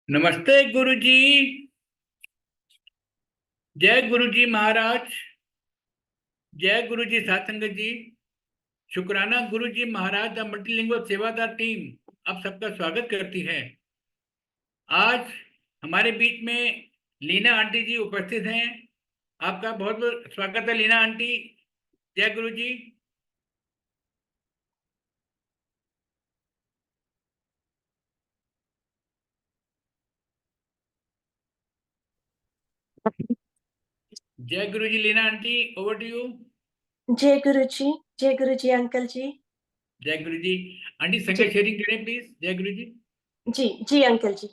नमस्ते गुरुजी। जय गुरुजी महाराज। जय गुरुजी सत्संगत जी। शुक्राना गुरुजी महाराज द मल्टीलिंगुअल सेवादार टीम आप सबका स्वागत करती है। आज हमारे बीच में लीना आंटी जी उपस्थित हैं। आपका बहुत बहुत स्वागत है लीना आंटी। जय गुरुजी। जय Guruji Leena aunty, over to you. जय गुरु जी। जय गुरु जी अंकल जी। जय गुरुजी। आंटी जी संगत शेयरिंग करें प्लीज। जय गुरुजी। जी जी अंकल जी।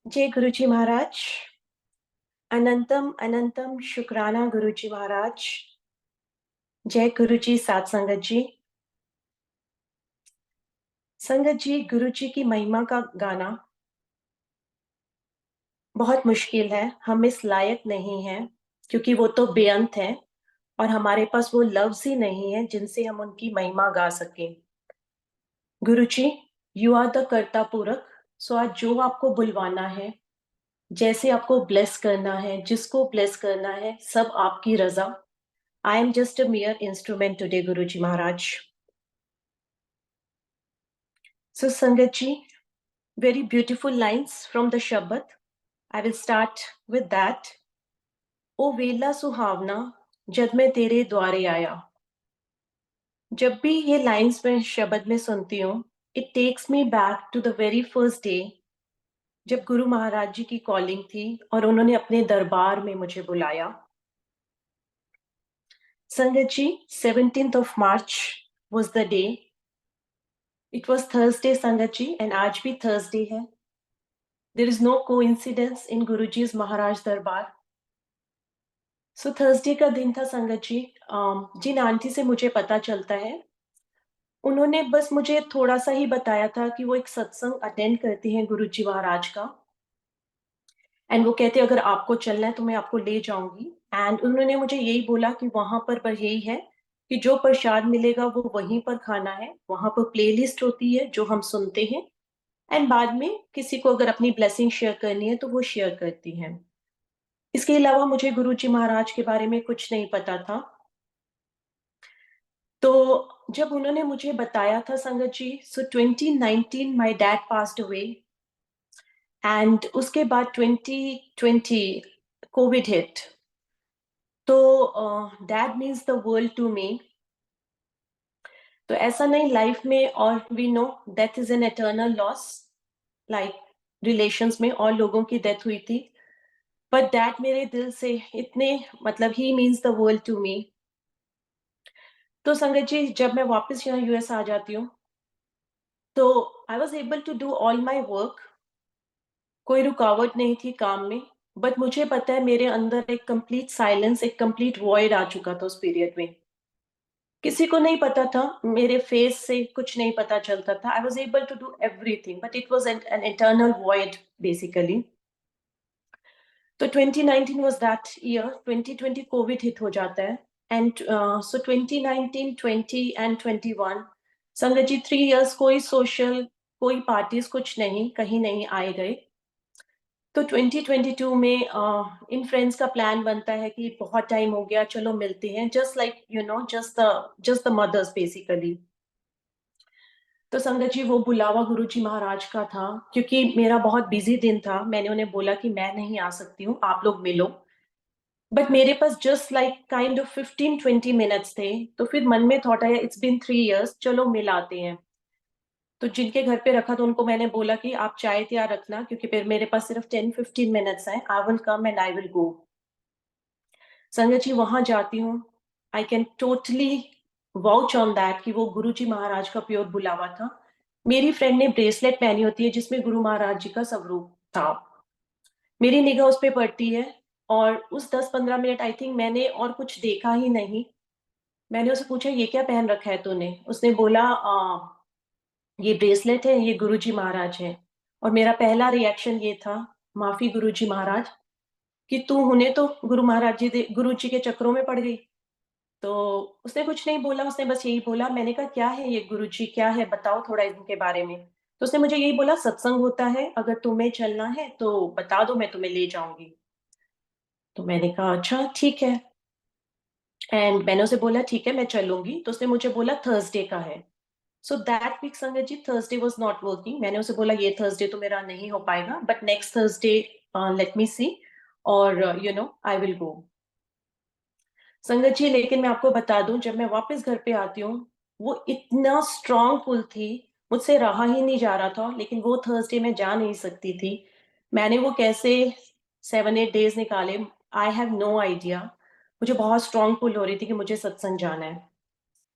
जय गुरु जी महाराज। अनंतम अनंतम शुक्राना गुरु जी महाराज। जय गुरु जी सात संगत जी। संगत जी, गुरु जी की महिमा का गाना बहुत मुश्किल है। हम इस लायक नहीं हैं क्योंकि वो तो बेअंत है और हमारे पास वो लफ्ज ही नहीं है जिनसे हम उनकी महिमा गा सकें। गुरु जी, यू आर द कर्ता पूरक। सो आज जो आपको बुलवाना है, जैसे आपको ब्लेस करना है, जिसको ब्लेस करना है, सब आपकी रजा। I am just a mere instrument today Guru ji महाराज। सो संगत जी, very beautiful lines from the Shabad. I will start with that. ओ वेला सुहावना जब मैं तेरे द्वारे आया। जब भी ये लाइंस मैं शब्द में सुनती हूँ, it takes me back to the very first day जब गुरु महाराज जी की कॉलिंग थी और उन्होंने अपने दरबार में मुझे बुलाया। संगत जी, 17th of March was the day. It was Thursday संगत जी, and आज भी थर्सडे है। There is no coincidence in Guruji's महाराज दरबार। सो थर्सडे का दिन था संगत जी। जिन आंटी से मुझे पता चलता है, उन्होंने बस मुझे थोड़ा सा ही बताया था कि वो एक सत्संग अटेंड करती हैं गुरुजी महाराज का, एंड वो कहते अगर आपको चलना है तो मैं आपको ले जाऊंगी। एंड उन्होंने मुझे यही बोला कि वहां पर यही है कि जो प्रसाद मिलेगा वो वहीं पर खाना है। वहां पर प्लेलिस्ट होती है जो हम सुनते हैं, एंड बाद में किसी को अगर अपनी ब्लेसिंग शेयर करनी है तो वो शेयर करती हैं। इसके अलावा मुझे गुरुजी महाराज के बारे में कुछ नहीं पता था। तो जब उन्होंने मुझे बताया था Sangat ji, so 2019 my dad passed away, and उसके बाद 2020 कोविड हिट। तो dad means the world to me. तो ऐसा नहीं लाइफ में, और we know death is an eternal loss. Like relations में और लोगों की डेथ हुई थी, बट डैड मेरे दिल से इतने, मतलब ही means the world to me. तो संगत जी, जब मैं वापस यहाँ यूएस आ जाती हूँ तो I was able to do all my work. कोई रुकावट नहीं थी काम में। बट मुझे पता है मेरे अंदर एक कंप्लीट साइलेंस, एक कंप्लीट वॉइड आ चुका था उस पीरियड में। किसी को नहीं पता था, मेरे फेस से कुछ नहीं पता चलता था। I was able to do everything but it was an internal void basically. तो 2019 was that year. 2020 Covid hit हो जाता है, एंड सो 2019, 20 एंड 21 संगत जी 3 इयर्स कोई सोशल, कोई पार्टीज, कुछ नहीं, कहीं नहीं आए गए। तो 2022 में इन फ्रेंड्स का प्लान बनता है कि बहुत टाइम हो गया, चलो मिलते हैं, just like you know, just the mothers basically. तो संगत जी, वो बुलावा गुरुजी महाराज का था, क्योंकि मेरा बहुत बिजी दिन था। मैंने उन्हें बोला कि मैं नहीं आ सकती हूँ, आप लोग मिलो। बट मेरे पास just like kind of 15-20 minutes थे। तो फिर मन में थॉट आया, इट्स बीन 3 इयर्स, चलो मिलाते हैं। तो जिनके घर पे रखा तो उनको मैंने बोला कि आप चाय तैयार रखना, क्योंकि फिर मेरे पास सिर्फ 10-15 मिनट्स हैं। आई will come and I will go. संगत जी, वहां जाती हूँ, I can totally vouch on that कि वो गुरु जी महाराज का प्योर बुलावा था। मेरी फ्रेंड ने ब्रेसलेट पहनी होती है जिसमें गुरु महाराज जी का स्वरूप था। मेरी निगाह उस पर पड़ती है, और उस 10-15 मिनट आई थिंक मैंने और कुछ देखा ही नहीं। मैंने उससे पूछा, ये क्या पहन रखा है तूने? उसने बोला, ये ब्रेसलेट है, ये गुरु जी महाराज है। और मेरा पहला रिएक्शन ये था, माफी गुरु जी महाराज, कि तू हुने तो गुरु महाराज जी गुरु जी के चक्रों में पड़ गई। तो उसने कुछ नहीं बोला, उसने बस यही बोला। मैंने कहा क्या है ये गुरुजी, क्या है बताओ थोड़ा इनके बारे में। तो उसने मुझे यही बोला सत्संग होता है, अगर तुम्हें चलना है तो बता दो, मैं तुम्हें ले जाऊंगी। तो मैंने कहा अच्छा ठीक है। एंड मैंने उसे बोला ठीक है मैं चलूंगी। तो उसने मुझे बोला थर्सडे का है। सो दैट वीक संगत जी थर्सडे वाज नॉट वर्किंग। मैंने उसे बोला ये थर्सडे तो मेरा नहीं हो पाएगा, but next Thursday let me see, और you know I will go. संगत जी लेकिन मैं आपको बता दूं, जब मैं वापस घर पे आती हूँ, वो इतना स्ट्रांग पुल थी, मुझसे रहा ही नहीं जा रहा था। लेकिन वो थर्सडे मैं जा नहीं सकती थी। मैंने वो कैसे 7-8 डेज निकाले, आई हैव नो आइडिया। मुझे बहुत स्ट्रांग पुल हो रही थी कि मुझे सत्संग जाना है।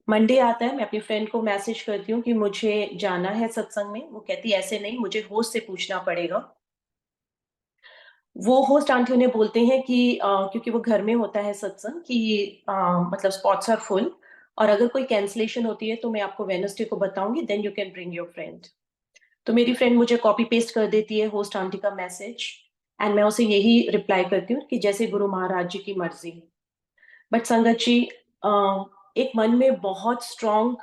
मंडे आता है, मैं अपनी फ्रेंड को मैसेज करती हूँ कि मुझे जाना है सत्संग में। वो कहती है ऐसे नहीं, मुझे होस्ट से पूछना पड़ेगा। वो होस्ट आंटी उन्हें बोलते हैं कि क्योंकि वो घर में होता है सत्संग, कि मतलब स्पॉट्स आर फुल, और अगर कोई कैंसलेशन होती है तो मैं आपको वेडनेसडे को बताऊंगी, then you can bring your friend. तो मेरी फ्रेंड मुझे कॉपी पेस्ट कर देती है होस्ट आंटी का मैसेज, एंड मैं उसे यही रिप्लाई करती हूँ कि जैसे गुरु महाराज जी की मर्जी। बट संगत जी एक मन में बहुत स्ट्रांग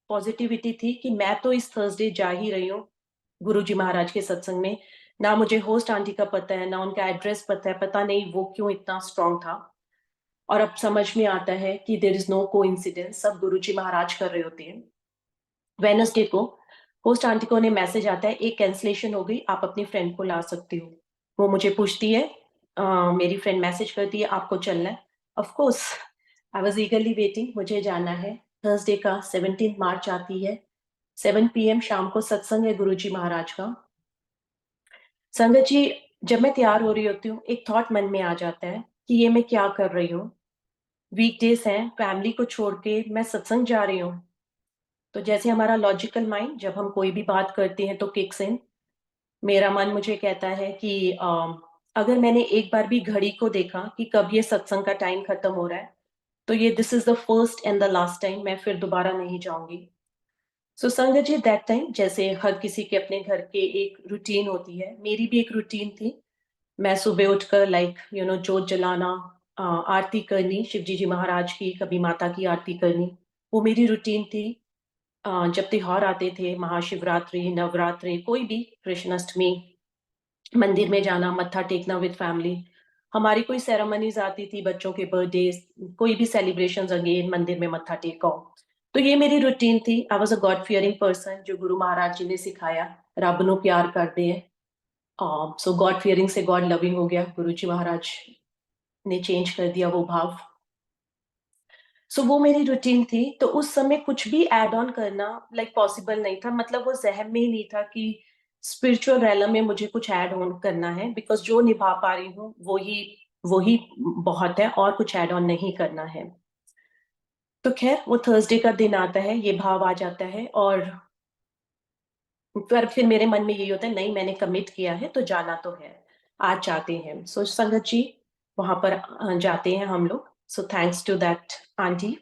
पॉजिटिविटी थी कि मैं तो इस थर्सडे जा ही रही हूँ गुरु जी महाराज के सत्संग में। ना मुझे होस्ट आंटी का पता है, ना उनका एड्रेस पता है, पता नहीं वो क्यों इतना स्ट्रांग था। और अब समझ में आता है कि देर इज नो को इंसिडेंस, सब गुरु जी महाराज कर रहे होते हैं। वेनसडे को होस्ट आंटी को उन्हें मैसेज आता है एक कैंसलेशन हो गई, आप अपनी फ्रेंड को ला सकती हो। वो मुझे पूछती है, मेरी फ्रेंड मैसेज करती है आपको चलना है। Of course I was ईगरली waiting, मुझे जाना है। थर्सडे का 17 मार्च आती है, 7 PM शाम को सत्संग है गुरुजी महाराज का। संगत जी जब मैं तैयार हो रही होती हूँ, एक थॉट मन में आ जाता है कि ये मैं क्या कर रही हूँ। वीकडेज हैं, फैमिली को छोड़ के मैं सत्संग जा रही हूँ। तो जैसे हमारा लॉजिकल माइंड जब हम कोई भी बात करते हैं तो किक्स इन। मेरा मन मुझे कहता है कि अगर मैंने एक बार भी घड़ी को देखा कि कब ये सत्संग का टाइम खत्म हो रहा है, तो ये this is the first and the last time, मैं फिर दोबारा नहीं जाऊंगी। सो संगत जी दैट टाइम, जैसे हर किसी के अपने घर के एक रूटीन होती है, मेरी भी एक रूटीन थी। मैं सुबह उठकर लाइक यू नो जोत जलाना, आरती करनी शिव जी महाराज की, कभी माता की आरती करनी, वो मेरी रूटीन थी। जब त्योहार आते थे, महाशिवरात्रि, नवरात्रि, कोई भी, कृष्णाष्टमी, मंदिर में जाना, मत्था टेकना विद फैमिली। हमारी कोई सेरेमनीज आती थी, बच्चों के बर्थडे, कोई भी सेलिब्रेशंस, अगेन मंदिर में मत्था टेको। तो ये मेरी रूटीन थी। I was a God fearing person, जो गुरु महाराज जी ने सिखाया, रब नु प्यार करते हैं। सो गॉड फियरिंग से गॉड लविंग हो गया, गुरु जी महाराज ने चेंज कर दिया वो भाव। सो वो मेरी रूटीन थी। तो उस समय कुछ भी एड ऑन करना लाइक पॉसिबल नहीं था, मतलब वो जहन में ही नहीं था कि स्पिरिचुअल रैलम में मुझे कुछ ऐड ऑन करना है, बिकॉज जो निभा पा रही हूँ वही बहुत है, और कुछ ऐड ऑन नहीं करना है। तो खैर वो थर्सडे का दिन आता है, ये भाव आ जाता है, और फिर मेरे मन में यही होता है नहीं मैंने कमिट किया है तो जाना तो है, आज जाते हैं। सो संगत जी वहां पर जाते हैं हम लोग। So thanks to that aunty.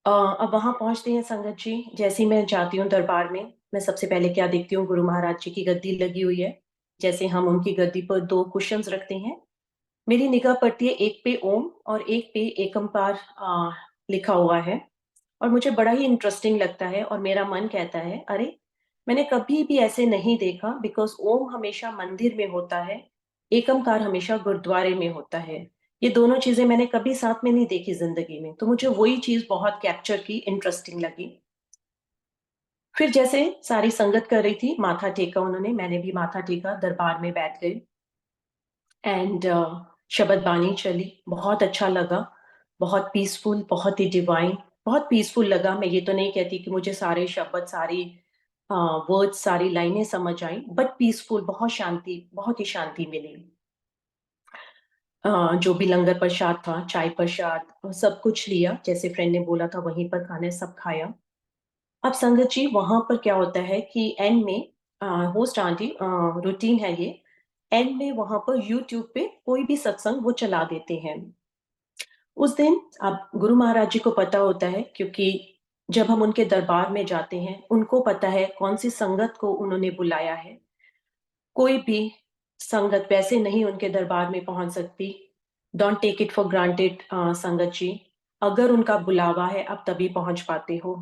अब वहां पहुंचते हैं संगत जी। जैसे ही मैं जाती हूँ दरबार में, मैं सबसे पहले क्या देखती हूँ, गुरु महाराज जी की गद्दी लगी हुई है। जैसे हम उनकी गद्दी पर दो कुशन्स रखते हैं, मेरी निगाह पड़ती है एक पे ओम और एक पे एकमपार लिखा हुआ है। और मुझे बड़ा ही इंटरेस्टिंग लगता है, और मेरा मन कहता है अरे मैंने कभी भी ऐसे नहीं देखा, बिकॉज ओम हमेशा मंदिर में होता है, एकमकार हमेशा गुरुद्वारे में होता है। ये दोनों चीजें मैंने कभी साथ में नहीं देखी जिंदगी में, तो मुझे वही चीज बहुत कैप्चर की, इंटरेस्टिंग लगी। फिर जैसे सारी संगत कर रही थी, माथा टेका उन्होंने, मैंने भी माथा टेका, दरबार में बैठ गई। एंड शबद बानी चली, बहुत अच्छा लगा, बहुत पीसफुल, बहुत ही डिवाइन, बहुत पीसफुल लगा। मैं ये तो नहीं कहती कि मुझे सारे शब्द, सारी वर्ड्स, सारी लाइनें समझ आई, बट पीसफुल, बहुत शांति, बहुत ही शांति मिली। जो भी लंगर प्रसाद था, चाय प्रसाद, सब कुछ लिया, जैसे फ्रेंड ने बोला था वहीं पर खाना, सब खाया। अब संगत जी वहां पर क्या होता है कि एंड में होस्ट आंटी, रूटीन है ये, एंड में वहां पर यूट्यूब पे कोई भी सत्संग वो चला देते हैं। उस दिन अब गुरु महाराज जी को पता होता है, क्योंकि जब हम उनके दरबार में जाते हैं उनको पता है कौन सी संगत को उन्होंने बुलाया है। कोई भी संगत वैसे नहीं उनके दरबार में पहुंच सकती। Don't take it for granted Sangat ji, अगर उनका बुलावा है आप तभी पहुंच पाते हो।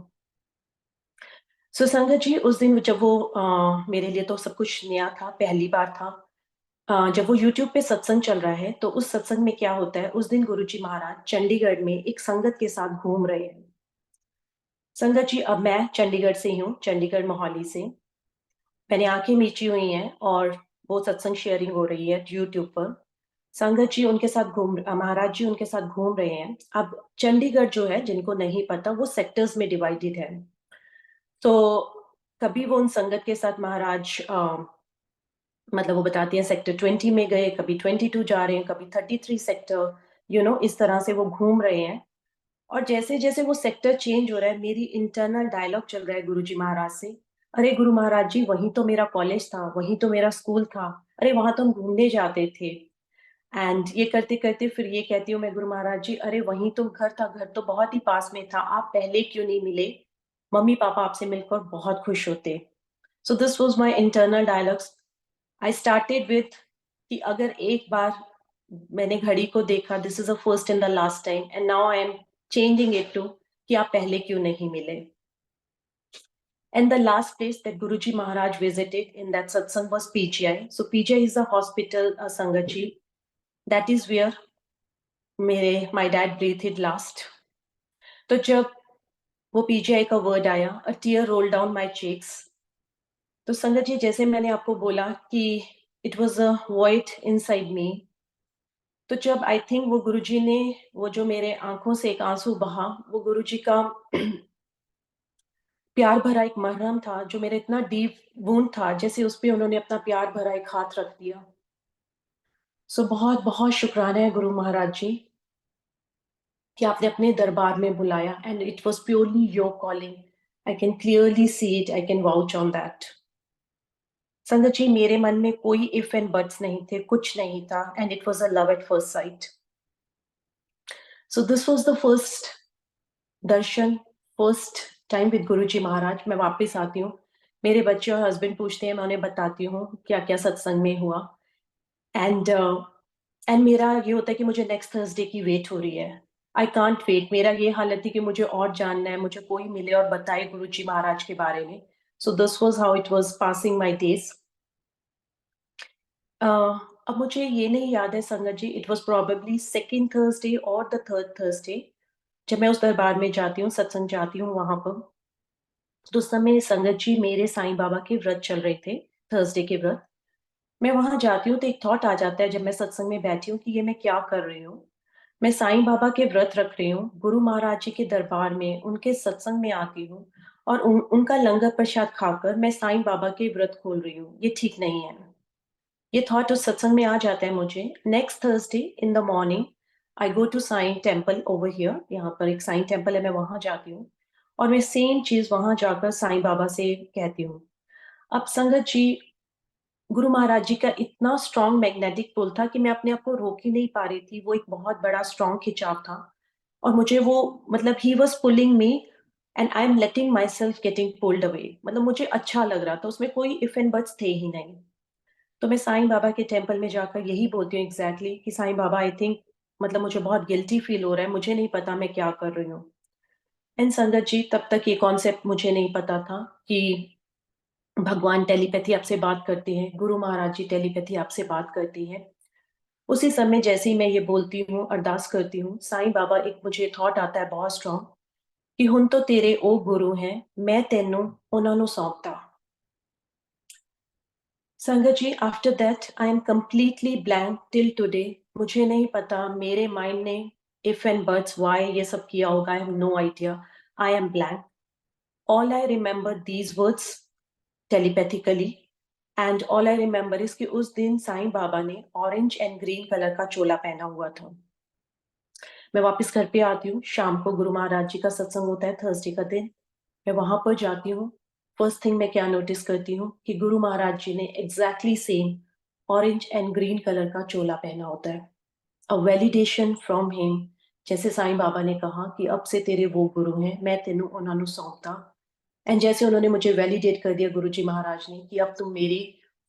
सो संगत जी, उस दिन जब वो मेरे लिए तो सब कुछ नया था, पहली बार था। जब वो यूट्यूब पे सत्संग चल रहा है तो उस सत्संग में क्या होता है, उस दिन गुरुजी महाराज चंडीगढ़ में एक संगत के साथ घूम रहे हैं। संगत जी, अब मैं चंडीगढ़ से ही हूँ, चंडीगढ़ मोहाली से। मैंने आंखें मीची हुई हैं और वो सत्संग शेयरिंग हो रही है यूट्यूब पर। संगत जी उनके साथ महाराज जी उनके साथ घूम रहे हैं। अब चंडीगढ़ जो है, जिनको नहीं पता, वो सेक्टर्स में डिवाइडेड है। तो कभी वो उन संगत के साथ महाराज मतलब वो बताती हैं सेक्टर 20 में गए, कभी 22 जा रहे हैं, कभी 33 सेक्टर, इस तरह से वो घूम रहे हैं। और जैसे जैसे वो सेक्टर चेंज हो रहा है, मेरी इंटरनल डायलॉग चल रहा है गुरुजी महाराज से। अरे गुरु महाराज जी, वहीं तो मेरा कॉलेज था, वहीं तो मेरा स्कूल था, अरे वहां तो हम घूमने जाते थे। एंड ये करते करते फिर ये कहती हूँ मैं, गुरु महाराज जी अरे वहीं तो घर था, घर तो बहुत ही पास में था, आप पहले क्यों नहीं मिले, मम्मी पापा आपसे मिलकर बहुत खुश होते। So this was my internal dialogues. I started with कि अगर एक बार मैंने घड़ी को देखा, this is a first and the last time, and now I am changing it to कि आप पहले क्यों नहीं मिले। And the last place that Guruji Maharaj visited in that satsang was PGI. So PGI is a hospital, Sangaji. That is where my dad breathed last. तो जब वो PGI का वर्ड आया, a tear rolled down my cheeks. तो संगत जी, जैसे मैंने आपको बोला कि it was a void inside me. तो जब आई थिंक वो गुरुजी ने, वो जो मेरे आंखों से एक आंसू बहा, वो गुरुजी का प्यार भरा एक मरहम था, जो मेरा इतना डीप वुंड था, जैसे उस पे उन्होंने अपना प्यार भरा एक हाथ रख दिया। सो बहुत बहुत शुक्राना है गुरु महाराज जी कि आपने अपने दरबार में बुलाया, and it was purely your calling. I can clearly see it, I can vouch on that. संगत जी, मेरे मन में कोई इफ एंड बट्स नहीं थे, कुछ नहीं था, and it was a love at first sight. So this was the first दर्शन, first time with Guruji Maharaj. मैं वापस आती हूँ, मेरे बच्चे और हस्बैंड पूछते हैं, मैं उन्हें बताती हूँ क्या क्या सत्संग में हुआ। एंड एंड मेरा ये होता है कि मुझे नेक्स्ट थर्सडे की वेट हो रही है। I can't wait. मेरा ये हालत थी कि मुझे और जानना है, मुझे कोई मिले और बताए गुरुजी महाराज के बारे में। So this was how it was passing my days. अब मुझे ये नहीं याद है संगत जी, it was probably second Thursday और द थर्ड थर्सडे, जब मैं उस दरबार में जाती हूँ, सत्संग जाती हूँ वहां पर। तो उस समय संगत जी मेरे साईं बाबा के व्रत चल रहे थे, थर्सडे के व्रत। मैं वहां जाती हूँ तो एक थॉट आ जाता है जब मैं सत्संग में बैठी हूँ कि ये मैं क्या कर रही हूँ। मैं साईं बाबा के व्रत रख रही हूँ, गुरु महाराज जी के दरबार में उनके सत्संग में आती हूँ, और उनका लंगर प्रसाद खाकर मैं साईं बाबा के व्रत खोल रही हूँ। ये ठीक नहीं है। ये थॉट उस सत्संग में आ जाता है मुझे। Next Thursday in the morning I go to Sai temple over here, यहाँ पर एक साईं टेम्पल है, मैं वहां जाती हूँ और मैं सेम चीज वहां जाकर साईं बाबा से कहती हूँ। अब संगत जी, गुरु महाराज जी का इतना स्ट्रॉन्ग मैग्नेटिक पुल था कि मैं अपने आप को रोक ही नहीं पा रही थी। वो एक बहुत बड़ा स्ट्रॉन्ग खिंचाव था, और मुझे वो, मतलब he was pulling me and I am letting my self getting pulled away. मतलब मुझे अच्छा लग रहा था, उसमें कोई इफ एंड बट्स थे ही नहीं। तो मैं साईं बाबा के टेम्पल में जाकर यही बोलती हूँ एग्जैक्टली कि साईं बाबा, आई थिंक, मतलब मुझे बहुत गिल्टी फील हो रहा है, मुझे नहीं पता मैं क्या कर रही हूँ। एंड संगत जी, तब तक ये कॉन्सेप्ट मुझे नहीं पता था कि भगवान टेलीपैथी आपसे बात करते हैं, गुरु महाराज जी टेलीपैथी आपसे बात करती है। उसी समय जैसे ही मैं ये बोलती हूँ, अरदास करती हूँ, साईं बाबा, एक मुझे थॉट आता है बहुत स्ट्रॉन्ग कि हुन तो तेरे ओ गुरु हैं, मैं तेनू ਉਹਨਾਂ ਨੂੰ सौंपता। संगत जी, after that I am completely blank till today. मुझे नहीं पता मेरे माइंड ने इफ एंड बट्स वाई ये सब किया होगा, I have no idea. I am blank. All I remember these words telepathically, and all I remember is कि उस दिन साईं बाबा ने ऑरेंज एंड ग्रीन कलर का चोला पहना हुआ था। मैं वापस घर पे आती हूँ, शाम को गुरु महाराज जी का सत्संग होता है थर्सडे का दिन। मैं वहां पर जाती हूँ। फर्स्ट थिंग मैं क्या नोटिस करती हूँ कि गुरु महाराज जी ने exactly same orange and green colour का चोला पहना होता है। A validation from him. जैसे साईं बाबा ने कहा कि अब से तेरे वो गुरु हैं, मैं तेनू उन्होंने सौंपता। एंड जैसे उन्होंने मुझे वैलिडेट कर दिया गुरु जी महाराज ने कि अब तुम मेरी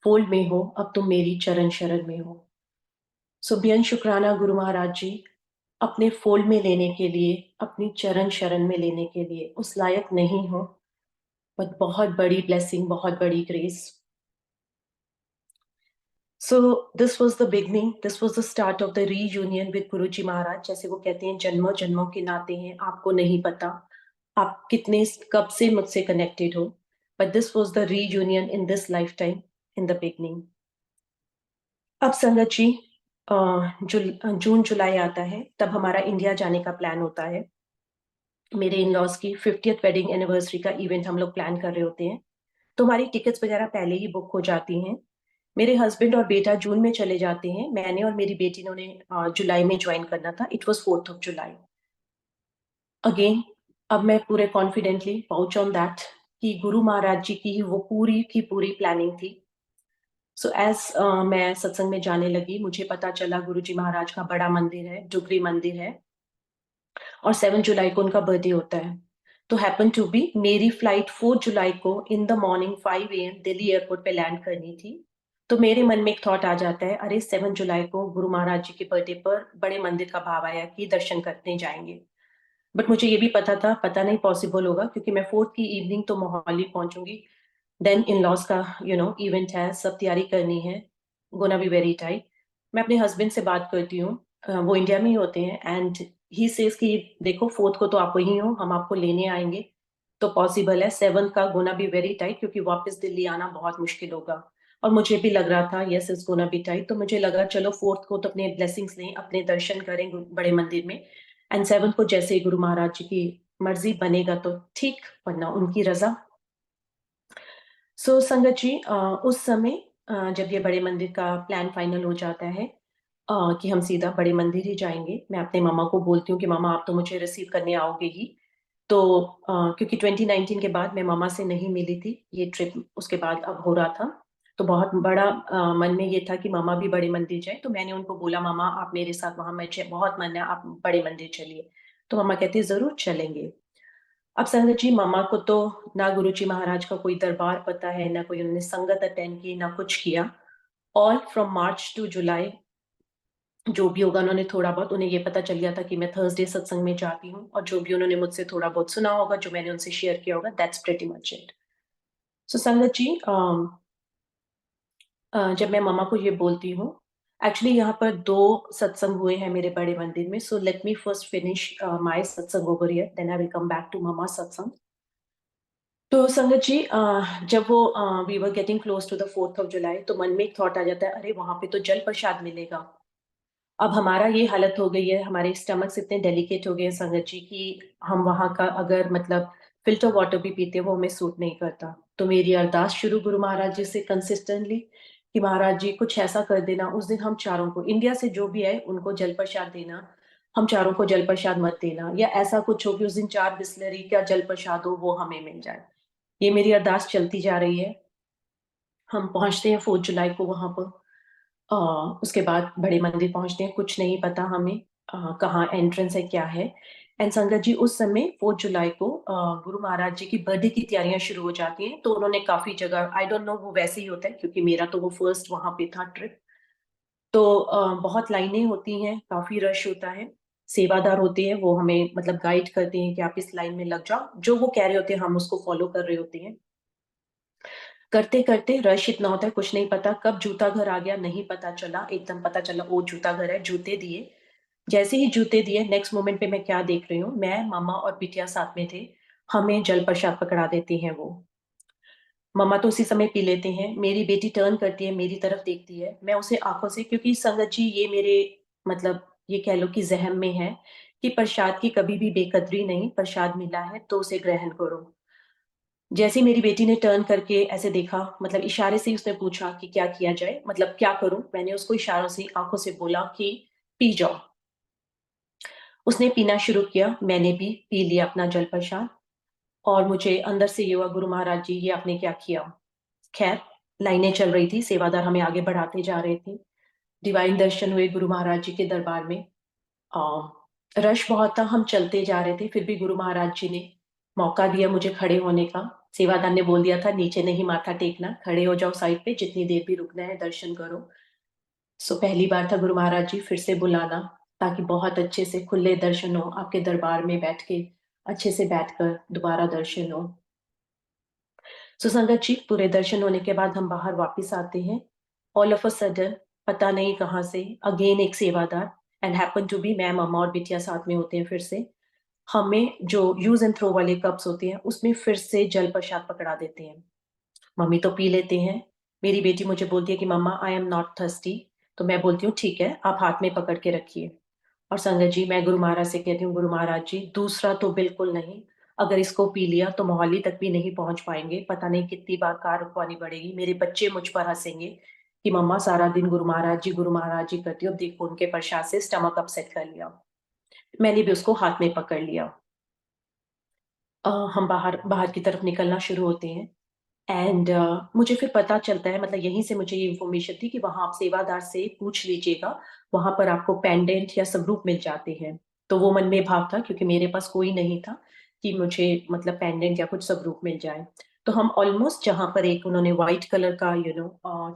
फोल्ड में हो, अब तुम मेरी चरण शरण में हो। सो बेअंत शुक्राना गुरु महाराज जी, अपने फोल्ड में लेने के लिए, अपनी चरण शरण में लेने के लिए उस लायक नहीं हो, बट बहुत बड़ी ब्लेसिंग, बहुत बड़ी grace. So this was the beginning, this was the start of the reunion with Guruji Maharaj. जैसे वो कहते हैं जन्मों जन्मों के नाते हैं, आपको नहीं पता आप कितने कब से मुझसे कनेक्टेड हो, but this was the reunion in this lifetime in the beginning. अब संगत जी, जून जुलाई आता है, तब हमारा इंडिया जाने का प्लान होता है. मेरे इन लॉज की 50th वेडिंग एनिवर्सरी का इवेंट हम लोग प्लान कर रहे होते हैं, तो हमारी टिकट्स वगैरह पहले ही बुक हो जाती हैं. मेरे हस्बैंड और बेटा जून में चले जाते हैं, मैंने और मेरी बेटी ने उन्हें जुलाई में ज्वाइन करना था. It was 4th of July. Again अब मैं पूरे कॉन्फिडेंटली पाउच ऑन दैट कि गुरु महाराज जी की वो पूरी की पूरी प्लानिंग थी. सो एज मैं सत्संग में जाने लगी, मुझे पता चला गुरु जी महाराज का बड़ा मंदिर है, डुगरी मंदिर है, और 7 जुलाई को उनका बर्थडे होता है. तो हैपन टू बी मेरी फ्लाइट 4 जुलाई को इन the morning 5 AM Delhi airport पे लैंड करनी थी. तो मेरे मन में एक थॉट आ जाता है, अरे 7 जुलाई को गुरु महाराज जी के बर्थडे पर बड़े मंदिर का भाव आया कि दर्शन करने जाएंगे. बट मुझे ये भी पता था, पता नहीं पॉसिबल होगा, क्योंकि मैं 4th की इवनिंग तो मोहाली पहुंचूंगी. देन इन लॉज का इवेंट है, सब तैयारी करनी है, गोना बी वेरी टाइट. मैं अपने हस्बैंड से बात करती हूँ, वो इंडिया में ही होते हैं, एंड ही सेज कि देखो 4th को तो आप वही हो, हम आपको लेने आएंगे तो पॉसिबल है. 7th का गोना बी वेरी टाइट, क्योंकि वापस दिल्ली आना बहुत मुश्किल होगा. और मुझे भी लग रहा था yes is gonna be tight. तो मुझे लगा चलो 4th को तो अपने ब्लेसिंग्स लें, अपने दर्शन करें बड़े मंदिर में, एंड 7th को जैसे ही गुरु महाराज जी की मर्जी बनेगा तो ठीक, वरना उनकी रजा. सो संगत जी, उस समय जब ये बड़े मंदिर का प्लान फाइनल हो जाता है कि हम सीधा बड़े मंदिर ही जाएंगे, मैं अपने मामा को बोलती हूँ कि मामा आप तो मुझे रिसीव करने आओगे ही. तो क्योंकि 2019 के बाद मैं मामा से नहीं मिली थी, ये ट्रिप उसके बाद अब हो रहा था, तो बहुत बड़ा मन में ये था कि मामा भी बड़े मंदिर जाए. तो मैंने उनको बोला मामा आप मेरे साथ वहां, मुझे बहुत मन है, आप बड़े मंदिर चलिए. तो मामा कहते जरूर चलेंगे. अब संगत जी, मामा को तो ना गुरुजी महाराज का कोई दरबार पता है, ना कोई उन्होंने संगत अटेंड की, ना कुछ किया. ऑल फ्रॉम मार्च टू जुलाई जो भी होगा, उन्होंने थोड़ा बहुत, उन्हें ये पता चल गया था कि मैं थर्सडे सत्संग में जाती हूँ, और जो भी उन्होंने मुझसे थोड़ा बहुत सुना होगा, जो मैंने उनसे शेयर किया होगा, दैट्स प्रीटी मच इट. सो संगत जी, जब मैं मामा को ये बोलती हूँ, एक्चुअली यहाँ पर 2 सत्संग हुए हैं मेरे बड़े मंदिर में. So let me first finish my satsang over here, then I will come back to mama satsang. तो संगत जी, जब वो we were getting close to the 4th of July, तो मन में एक थॉट आ जाता है, अरे वहां पे तो जल प्रसाद मिलेगा. अब हमारा ये हालत हो गई है, हमारे स्टमक्स इतने डेलिकेट हो गए हैं संगत जी, कि हम वहां का अगर मतलब फिल्टर वाटर भी पीते हैं, वो हमें सूट नहीं करता. तो मेरी अरदास शुरू गुरु महाराज जी से कंसिस्टेंटली कि महाराज जी कुछ ऐसा कर देना, उस दिन हम चारों को, इंडिया से जो भी है उनको जल प्रसाद देना, हम चारों को जल प्रसाद मत देना, या ऐसा कुछ हो कि उस दिन 4 बिस्लरी का जल प्रसाद हो वो हमें मिल जाए. ये मेरी अरदास चलती जा रही है. हम पहुंचते हैं 4th जुलाई को वहां पर. उसके बाद बड़े मंदिर पहुंचते हैं, कुछ नहीं पता हमें कहाँ एंट्रेंस है, क्या है. एंड संगत जी, उस समय 4th जुलाई को गुरु महाराज जी की बर्थडे की तैयारियां शुरू हो जाती हैं. तो उन्होंने काफी जगह, आई डोंट नो वो वैसे ही होता है, क्योंकि मेरा तो वो फर्स्ट वहां पे था ट्रिप. तो बहुत लाइनें होती हैं, काफी रश होता है, सेवादार होते हैं, वो हमें मतलब गाइड करते हैं कि आप इस लाइन में लग जाओ, जो वो कह रहे होते हैं हम उसको फॉलो कर रहे होते हैं. करते करते रश इतना होता है, कुछ नहीं पता कब जूता घर आ गया, नहीं पता चला. एकदम पता चला वो जूता घर है, जूते दिए. जैसे ही जूते दिए, नेक्स्ट मोमेंट पे मैं क्या देख रही हूँ, मैं मामा और बिटिया साथ में थे, हमें जल प्रसाद पकड़ा देती हैं वो. मामा तो उसी समय पी लेते हैं, मेरी बेटी टर्न करती है, मेरी तरफ देखती है, मैं उसे आंखों से, क्योंकि संगत जी ये मेरे मतलब ये कह लो कि जहन में है कि प्रसाद की कभी भी बेकदरी नहीं, प्रसाद मिला है तो उसे ग्रहण करो. जैसे ही मेरी बेटी ने टर्न करके ऐसे देखा, मतलब इशारे से ही उसने पूछा कि क्या किया जाए, मतलब क्या करूं, मैंने उसको इशारों से आंखों से बोला कि पी जाओ. उसने पीना शुरू किया, मैंने भी पी लिया अपना जल प्रसाद. और मुझे अंदर से ये हुआ, गुरु महाराज जी ये आपने क्या किया. खैर, लाइनें चल रही थी, सेवादार हमें आगे बढ़ाते जा रहे थे. डिवाइन दर्शन हुए गुरु महाराज जी के दरबार में. आ, रश बहुत था, हम चलते जा रहे थे, फिर भी गुरु महाराज जी ने मौका दिया मुझे खड़े होने का. सेवादार ने बोल दिया था नीचे नहीं माथा टेकना, खड़े हो जाओ साइड पे, जितनी देर भी रुकना है दर्शन करो. सो पहली बार था गुरु महाराज जी फिर से बुलाना, ताकि बहुत अच्छे से खुले दर्शन हो, आपके दरबार में बैठ के अच्छे से बैठकर दोबारा दर्शन हो। सो संगत जी, पूरे दर्शन होने के बाद हम बाहर वापस आते हैं। ऑल ऑफ अ सडन, पता नहीं कहाँ से अगेन एक सेवादार, एंड हैपन टू बी मैं, मम्मा और बिटिया साथ में होते हैं। फिर से हमें जो यूज एंड थ्रो वाले कप्स होते हैं उसमें फिर से जल प्रसाद पकड़ा देते हैं। मम्मी तो पी लेते हैं, मेरी बेटी मुझे बोलती है कि मम्मा आई एम नॉट थर्स्टी। तो मैं बोलती हूँ ठीक है, आप हाथ में पकड़ के रखिए। और संगत जी, मैं गुरु महाराज से कहती हूँ, गुरु महाराज जी दूसरा तो बिल्कुल नहीं, अगर इसको पी लिया तो मोहाली तक भी नहीं पहुंच पाएंगे, पता नहीं कितनी बार कार रुकवानी पड़ेगी, मेरे बच्चे मुझ पर हंसेंगे कि मम्मा सारा दिन गुरु महाराज जी करती हो, अब देखो उनके प्रसाद से स्टमक अपसेट कर लिया। मैंने भी उसको हाथ में पकड़ लिया। हम बाहर बाहर की तरफ निकलना शुरू होते हैं। एंड मुझे फिर पता चलता है, मतलब यहीं से मुझे ये इन्फॉर्मेशन थी कि वहां आप सेवादार से पूछ लीजिएगा, वहां पर आपको पेंडेंट या स्वरूप मिल जाते हैं। तो वो मन में भाव था, क्योंकि मेरे पास कोई नहीं था कि मुझे मतलब पेंडेंट या कुछ स्वरूप मिल जाए। तो हम ऑलमोस्ट जहां पर एक उन्होंने व्हाइट कलर का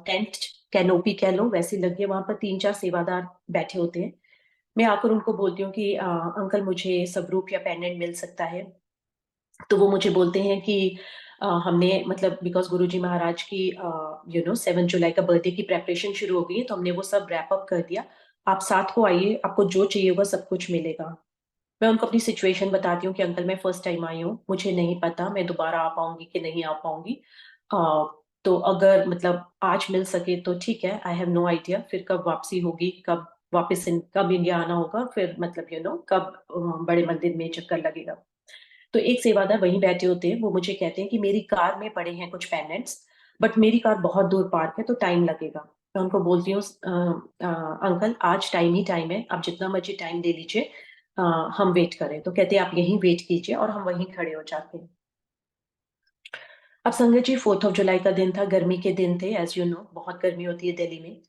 टेंट कैनोपी कह लो वैसी लगी है, वहां पर 3-4 सेवादार बैठे होते हैं। मैं आकर उनको बोलती हूँ कि अंकल मुझे स्वरूप या पेंडेंट मिल सकता है। तो वो मुझे बोलते हैं कि हमने मतलब बिकॉज गुरुजी महाराज की 7 जुलाई का बर्थडे की प्रेपरेशन शुरू हो गई है, तो हमने वो सब रैप अप कर दिया। आप साथ को आइए, आपको जो चाहिए होगा सब कुछ मिलेगा। मैं उनको अपनी सिचुएशन बताती हूँ कि अंकल मैं फर्स्ट टाइम आई हूँ, मुझे नहीं पता मैं दोबारा आ पाऊंगी कि नहीं आ पाऊंगी। अ, तो अगर मतलब आज मिल सके तो ठीक है, आई हैव नो आइडिया फिर कब वापसी होगी, कब वापस कब इंडिया आना होगा, फिर मतलब कब बड़े मंदिर में चक्कर लगेगा। तो एक सेवादार वहीं बैठे होते हैं, वो मुझे कहते हैं कि मेरी कार में पड़े हैं कुछ पेंडेंट्स, बट मेरी कार बहुत दूर पार्क है तो टाइम लगेगा। मैं उनको बोलती हूँ अंकल आज टाइम ही टाइम है, आप जितना मर्जी टाइम दे लीजिए, अ, हम वेट करें। तो कहते हैं आप यहीं वेट कीजिए, और हम वहीं खड़े हो जाते हैं। अब संगत जी, 4 जुलाई का दिन था, गर्मी के दिन थे, एज यू नो बहुत गर्मी होती है दिल्ली में।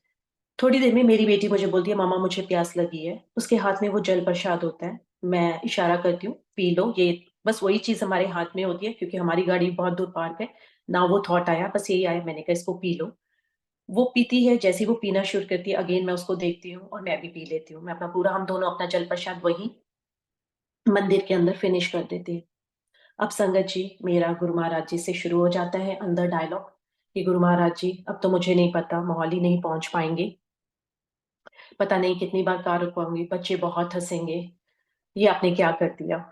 थोड़ी देर में मेरी बेटी मुझे बोलती है मामा मुझे प्यास लगी है, उसके हाथ में वो जल प्रसाद होता है। मैं इशारा करती हूँ पी लो, ये बस वही चीज हमारे हाथ में होती है, क्योंकि हमारी गाड़ी बहुत दूर पार्क है ना। वो थॉट आया, बस यही आया, मैंने कहा इसको पी लो। वो पीती है, जैसे ही वो पीना शुरू करती है अगेन मैं उसको देखती हूँ और मैं भी पी लेती हूँ। मैं अपना पूरा, हम दोनों अपना जल प्रसाद वही मंदिर के अंदर फिनिश कर देते हैं। अब संगत जी, मेरा गुरु महाराज जी से शुरू हो जाता है अंदर डायलॉग कि गुरु महाराज जी अब तो मुझे नहीं पता, मोहाली नहीं पहुंच पाएंगे, पता नहीं कितनी बार कार रुकवाऊंगी, बच्चे बहुत हंसेंगे, ये आपने क्या कर दिया।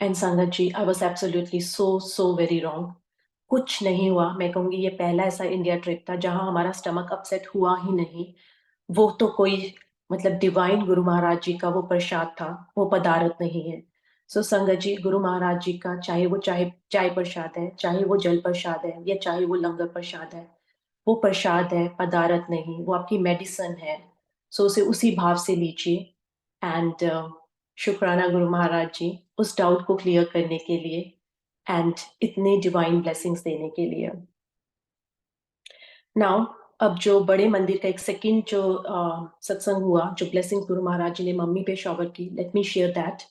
एंड संगत जी, I was absolutely so very wrong. कुछ नहीं हुआ, मैं कहूंगी ये पहला ऐसा इंडिया ट्रिप था जहां हमारा स्टमक अपसेट हुआ ही नहीं। वो तो कोई मतलब डिवाइन गुरु महाराज जी का वो प्रसाद था, वो पदार्थ नहीं है। सो संगत जी, गुरु महाराज जी का चाहे चाय प्रसाद है, चाहे वो जल प्रसाद है, या चाहे वो लंगर प्रसाद है, वो प्रसाद है, पदार्थ नहीं, वो आपकी मेडिसिन है। सो उसे उसी भाव से लीजिए। एंड शुक्राना गुरु महाराज जी उस डाउट को क्लियर करने के लिए, एंड इतने डिवाइन ब्लेसिंग्स देने के लिए। नाउ, अब जो बड़े मंदिर का एक सेकंड जो सत्संग हुआ, जो ब्लेसिंग गुरु महाराज जी ने मम्मी पे शॉवर की, लेट मी शेयर दैट।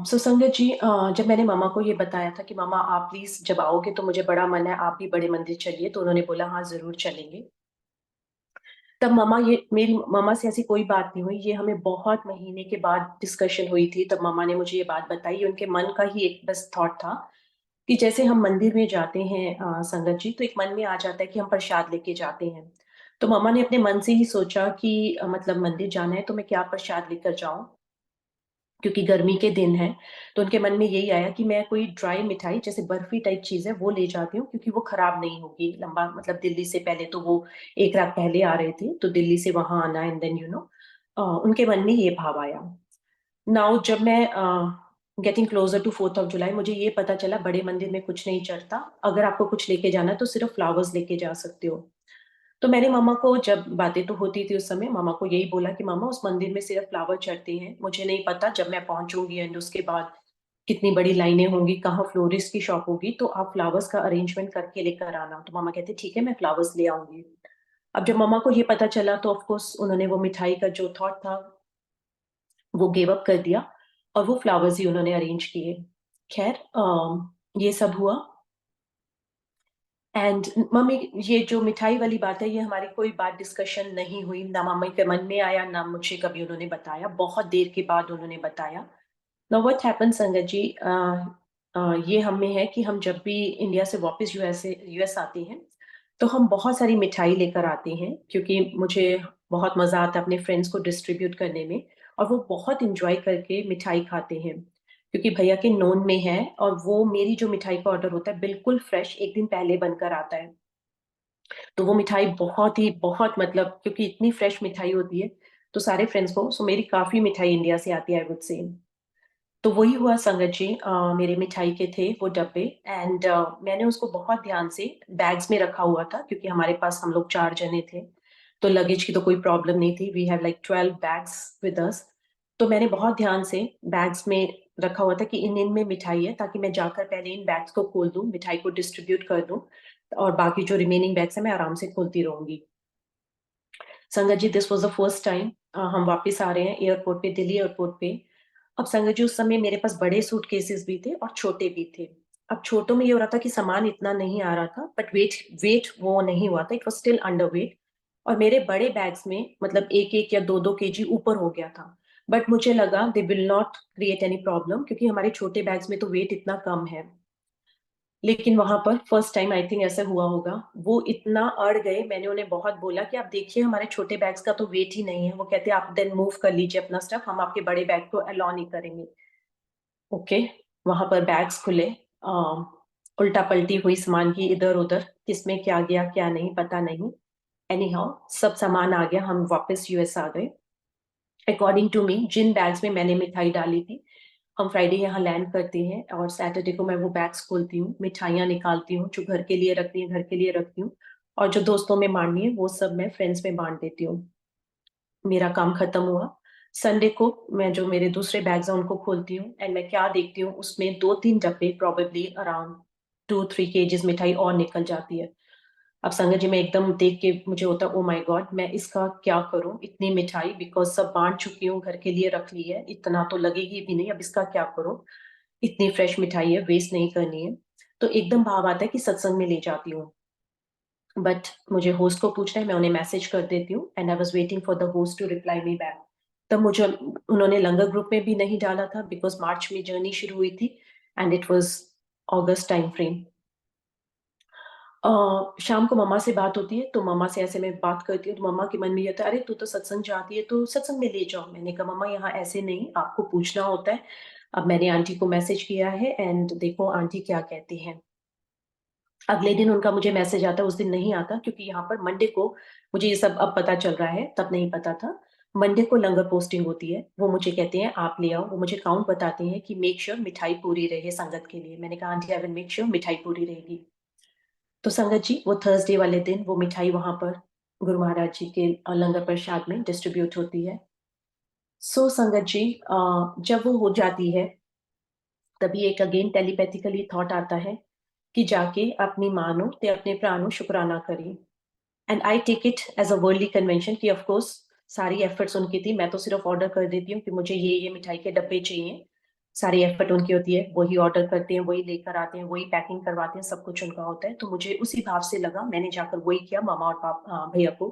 सो संगत जी, जब मैंने मामा को ये बताया था कि मामा आप प्लीज जब आओगे तो मुझे बड़ा मन है आप भी बड़े मंदिर चलिए, तो उन्होंने बोला हाँ जरूर चलेंगे। तब मामा, ये मेरी मामा से ऐसी कोई बात नहीं हुई, ये हमें बहुत महीने के बाद डिस्कशन हुई थी, तब मामा ने मुझे ये बात बताई। उनके मन का ही एक बस थॉट था कि जैसे हम मंदिर में जाते हैं संगत जी, तो एक मन में आ जाता है कि हम प्रसाद लेके जाते हैं। तो मामा ने अपने मन से ही सोचा कि मतलब मंदिर जाना है तो मैं क्या प्रसाद लेकर जाऊं, क्योंकि गर्मी के दिन है। तो उनके मन में यही आया कि मैं कोई ड्राई मिठाई जैसे बर्फी टाइप चीज है वो ले जाती हूँ, क्योंकि वो खराब नहीं होगी लंबा, मतलब दिल्ली से पहले तो वो एक रात पहले आ रहे थे, तो दिल्ली से वहां आना, एंड देन उनके मन में ये भाव आया। नाउ जब मैं गेटिंग क्लोजर टू 4 जुलाई, मुझे ये पता चला बड़े मंदिर में कुछ नहीं चढ़ता, अगर आपको कुछ लेके जाना है तो सिर्फ फ्लावर्स लेके जा सकते हो। तो मैंने मामा को, जब बातें तो होती थी उस समय, मामा को यही बोला कि मामा उस मंदिर में सिर्फ फ्लावर चढ़ते हैं, मुझे नहीं पता जब मैं पहुंचूंगी एंड उसके बाद कितनी बड़ी लाइनें होंगी, कहाँ फ्लोरिस्ट की शॉप होगी, तो आप फ्लावर्स का अरेंजमेंट करके लेकर आना। तो मामा कहते ठीक है, मैं फ्लावर्स ले आऊंगी। अब जब मामा को ये पता चला तो ऑफकोर्स उन्होंने वो मिठाई का जो थॉट था वो गिव अप कर दिया, और वो फ्लावर्स ही उन्होंने अरेंज किए। खैर, ये सब हुआ। एंड मम्मी, ये जो मिठाई वाली बात है, ये हमारी कोई बात डिस्कशन नहीं हुई, ना मम्मी के मन में आया, ना मुझे कभी उन्होंने बताया। बहुत देर के बाद उन्होंने बताया। नाउ व्हाट हैपेंड संगत जी, ये हमें है कि हम जब भी इंडिया से वापस यूएस आते हैं, तो हम बहुत सारी मिठाई लेकर आते हैं, क्योंकि मुझे बहुत मजा आता है अपने फ्रेंड्स को डिस्ट्रीब्यूट करने में, और वो बहुत इंजॉय करके मिठाई खाते हैं, क्योंकि भैया के नोन में है, और वो मेरी जो मिठाई का ऑर्डर होता है बिल्कुल फ्रेश एक दिन पहले बनकर आता है। तो वो मिठाई बहुत मतलब, क्योंकि इतनी फ्रेश मिठाई होती है, तो सारे फ्रेंड्स को, सो मेरी काफी मिठाई इंडिया से आती है, आई वुड से। तो वही हुआ संगत जी, मेरे मिठाई के थे वो डब्बे, एंड मैंने उसको बहुत ध्यान से बैग्स में रखा हुआ था, क्योंकि हमारे पास हम लोग 4 जने थे, तो लगेज की तो कोई प्रॉब्लम नहीं थी। We have like 12 bags with us. तो मैंने बहुत ध्यान से बैग्स में रखा हुआ था कि इन इनमें मिठाई है, ताकि मैं जाकर पहले इन बैग्स को खोल दूं, मिठाई को डिस्ट्रीब्यूट कर दूं, और बाकी जो रिमेनिंग बैग्स है मैं आराम से खोलती रहूंगी। संगत जी, this was the first time हम वापस आ रहे हैं एयरपोर्ट पे, दिल्ली एयरपोर्ट पे। अब संगत जी, उस समय मेरे पास बड़े सूटकेसेस भी थे और छोटे भी थे। अब छोटों में ये हो रहा था कि सामान इतना नहीं आ रहा था, बट वेट वेट वो नहीं हुआ था, it was still under weight. और मेरे बड़े बैग्स में मतलब 1-1 या 2-2 केजी ऊपर हो गया था। बट मुझे लगा they will not create any problem, क्योंकि हमारे छोटे बैग्स में तो वेट इतना कम है। लेकिन वहां पर फर्स्ट टाइम आई थिंक ऐसा हुआ होगा, वो इतना अड़ गए। मैंने उन्हें बहुत बोला कि आप देखिए, हमारे छोटे बैग्स का तो वेट ही नहीं है। वो कहते आप देन मूव कर लीजिए अपना स्टफ, हम आपके बड़े बैग को अलाउ नहीं करेंगे। ओके, वहां पर बैग्स खुले, उल्टा पलटी हुई सामान की, इधर उधर किसमें क्या गया क्या नहीं पता नहीं। एनी हाउ, सब सामान आ गया, हम वापस यूएस आ गए। अकॉर्डिंग टू मी, जिन बैग्स में मैंने मिठाई डाली थी, हम फ्राइडे यहाँ लैंड करते हैं, और सैटरडे को मैं वो बैग्स खोलती हूँ, मिठाइयाँ निकालती हूँ, जो घर के लिए रखती है घर के लिए रखती हूँ, और जो दोस्तों में बांटनी है वो सब मैं फ्रेंड्स में बांट देती हूँ। मेरा काम खत्म हुआ। संडे को मैं जो मेरे दूसरे बैग्स हैं उनको खोलती हूँ, एंड मैं क्या देखती हूँ, उसमें 2-3 डब्बे, प्रोबेबली अराउंड 2-3 केजीज मिठाई और निकल जाती है। अब संगत जी, मैं एकदम देख के मुझे होता है ओ माय गॉड, मैं इसका क्या करूं, इतनी मिठाई, बिकॉज सब बांट चुकी हूँ, घर के लिए रख ली है, इतना तो लगेगी भी नहीं, अब इसका क्या करूं। इतनी फ्रेश मिठाई है, वेस्ट नहीं करनी है। तो एकदम भाव आता है कि सत्संग में ले जाती हूँ, बट मुझे होस्ट को पूछना है, मैं उन्हें मैसेज कर देती हूँ, and I was waiting for the host to reply me back. तब मुझे उन्होंने लंगर ग्रुप में भी नहीं डाला था, बिकॉज मार्च में जर्नी शुरू हुई थी, and it was August time frame. शाम को मम्मा से बात होती है, तो मम्मा से ऐसे मैं बात करती हूँ, तो मम्मा के मन में ये था, अरे तू तो सत्संग जाती है, तो सत्संग में ले जाओ। मैंने कहा मम्मा, यहाँ ऐसे नहीं, आपको पूछना होता है। अब मैंने आंटी को मैसेज किया है, एंड देखो आंटी क्या कहती हैं। अगले दिन उनका मुझे मैसेज आता है, उस दिन नहीं आता, क्योंकि यहाँ पर मंडे को, मुझे ये सब अब पता चल रहा है, तब नहीं पता था। मंडे को लंगर पोस्टिंग होती है, वो मुझे कहते हैं आप ले आओ, वो मुझे काउंट बताते हैं कि मेक श्योर मिठाई पूरी रहे संगत के लिए। मैंने कहा aunty, I will make sure मिठाई पूरी रहेगी। तो संगत जी, वो थर्सडे वाले दिन वो मिठाई वहां पर गुरु महाराज जी के लंगर प्रसाद में डिस्ट्रीब्यूट होती है। सो संगत जी, जब वो हो जाती है, तभी एक अगेन टेलीपैथिकली थॉट आता है कि जाके अपनी मानो ते अपने प्राणों शुक्राना करी। And I take it as a worldly convention कि ऑफ कोर्स सारी एफर्ट्स उनकी थी, मैं तो सिर्फ ऑर्डर कर देती हूँ कि मुझे ये मिठाई के डब्बे चाहिए। सारी एफर्ट उनकी होती है, वही ऑर्डर करते हैं, वही लेकर आते हैं, वही पैकिंग करवाते हैं, सब कुछ उनका होता है। तो मुझे उसी भाव से लगा, मैंने जाकर वही किया, मामा और पापा भैया को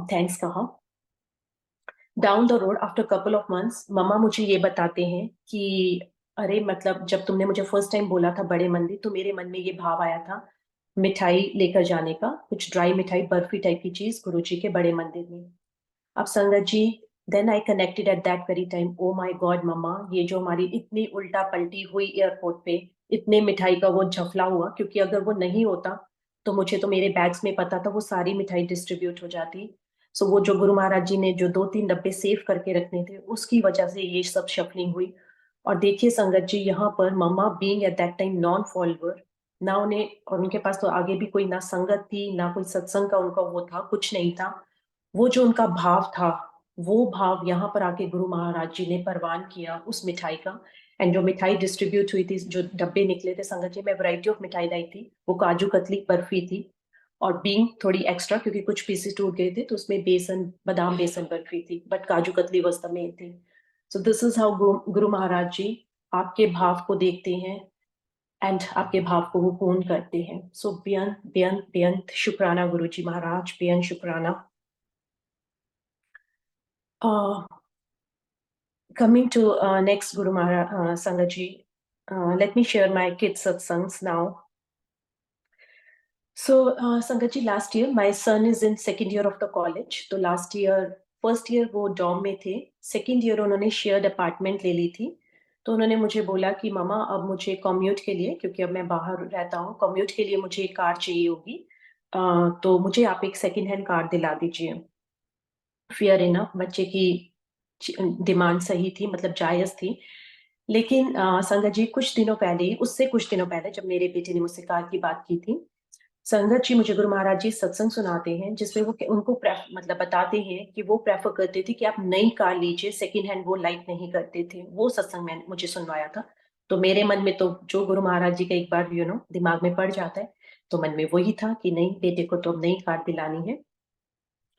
थैंक्स कहा। Down the road after couple of months, mama मुझे ये बताते हैं कि अरे मतलब जब तुमने मुझे फर्स्ट टाइम बोला था बड़े मंदिर, तो मेरे मन में ये भाव आया था मिठाई लेकर जाने का, कुछ ड्राई मिठाई, बर्फी टाइप की चीज गुरु जी के बड़े मंदिर में। अब संगत जी, then I connected at that very time, oh my god mama, ये जो हमारी इतनी उल्टा पलटी हुई एयरपोर्ट पे, इतने मिठाई का वो झफला हुआ, क्योंकि अगर वो नहीं होता, तो मुझे तो मेरे बैग्स में पता था वो सारी मिठाई डिस्ट्रीब्यूट हो जाती। सो वो जो गुरु महाराज जी ने जो 2-3 डब्बे सेव करके रखने थे, उसकी वजह से ये सब शफलिंग हुई। और देखिए संगत जी, यहाँ पर mama being at that time non follower, ना उन्हें, और उनके पास तो आगे भी कोई ना संगत थी, ना कोई सत्संग का उनका वो था, कुछ नहीं था। वो जो उनका भाव था, वो भाव यहाँ पर आके गुरु महाराज जी ने परवान किया उस मिठाई का। एंड जो मिठाई डिस्ट्रीब्यूट हुई थी, जो डब्बे निकले थे संगत जी, मैं वैरायटी ऑफ मिठाई लाई थी, वो काजू कतली बर्फी थी, और बीइंग थोड़ी एक्स्ट्रा, क्योंकि कुछ पीसेस टूट गए थे, तो उसमें बेसन, बादाम बेसन बर्फी थी, but kaju katli was the main थी। सो दिस इज हाउ गुरु महाराज जी आपके भाव को देखते हैं, एंड आपके भाव को वो पूर्ण करते हैं. सो बेअंत बेअंत बेअंत शुक्राना गुरुजी महाराज, बेअंत शुक्राना. Coming to next Guru Maharaj, Sangaji, let me share my kids' satsangs now. So, Sangaji, last year my son is in second year of the college. तो last year, first year वो dorm में थे, second year उन्होंने shared apartment ले ली थी. तो उन्होंने मुझे बोला कि मामा अब मुझे commute के लिए, क्योंकि अब मैं बाहर रहता हूँ, commute के लिए मुझे एक कार चाहिए होगी. तो मुझे आप एक second hand कार दिला दीजिए. Fair enough, बच्चे की डिमांड सही थी, मतलब जायज थी. लेकिन संगत जी कुछ दिनों पहले, उससे कुछ दिनों पहले जब मेरे बेटे ने मुझसे कार की बात की थी, संगत जी मुझे गुरु महाराज जी सत्संग सुनाते हैं जिसमें वो उनको मतलब बताते हैं कि वो प्रेफर करते थे कि आप नई कार लीजिए, सेकंड हैंड वो लाइक नहीं करते थे. वो सत्संग मैंने मुझे सुनवाया था. तो मेरे मन में तो जो गुरु महाराज जी का एक बार दिमाग में पड़ जाता है, तो मन में वही था कि नहीं, बेटे को तो अब नई कार दिलानी है.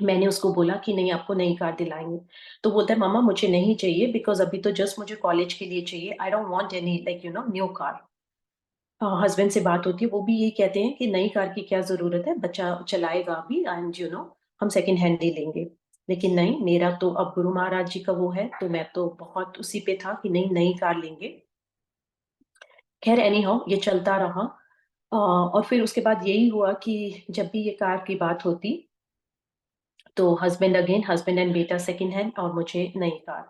मैंने उसको बोला कि नहीं, आपको नई कार दिलाएंगे. तो बोलता है मामा मुझे नहीं चाहिए, बिकॉज अभी तो जस्ट मुझे कॉलेज के लिए चाहिए. I don't want any new car. Husband से बात होती है, वो भी यही कहते हैं कि नई कार की क्या जरूरत है, बच्चा चलाएगा अभी, एंड हम सेकंड हैंड ही लेंगे. लेकिन नहीं, मेरा तो अब गुरु महाराज जी का वो है, तो मैं तो बहुत उसी पे था कि नहीं, नई कार लेंगे. खैर एनी हाउ ये चलता रहा. और फिर उसके बाद यही हुआ कि जब भी ये कार की बात होती, तो हस्बैंड एंड बेटा सेकंड हैंड और मुझे नई कार.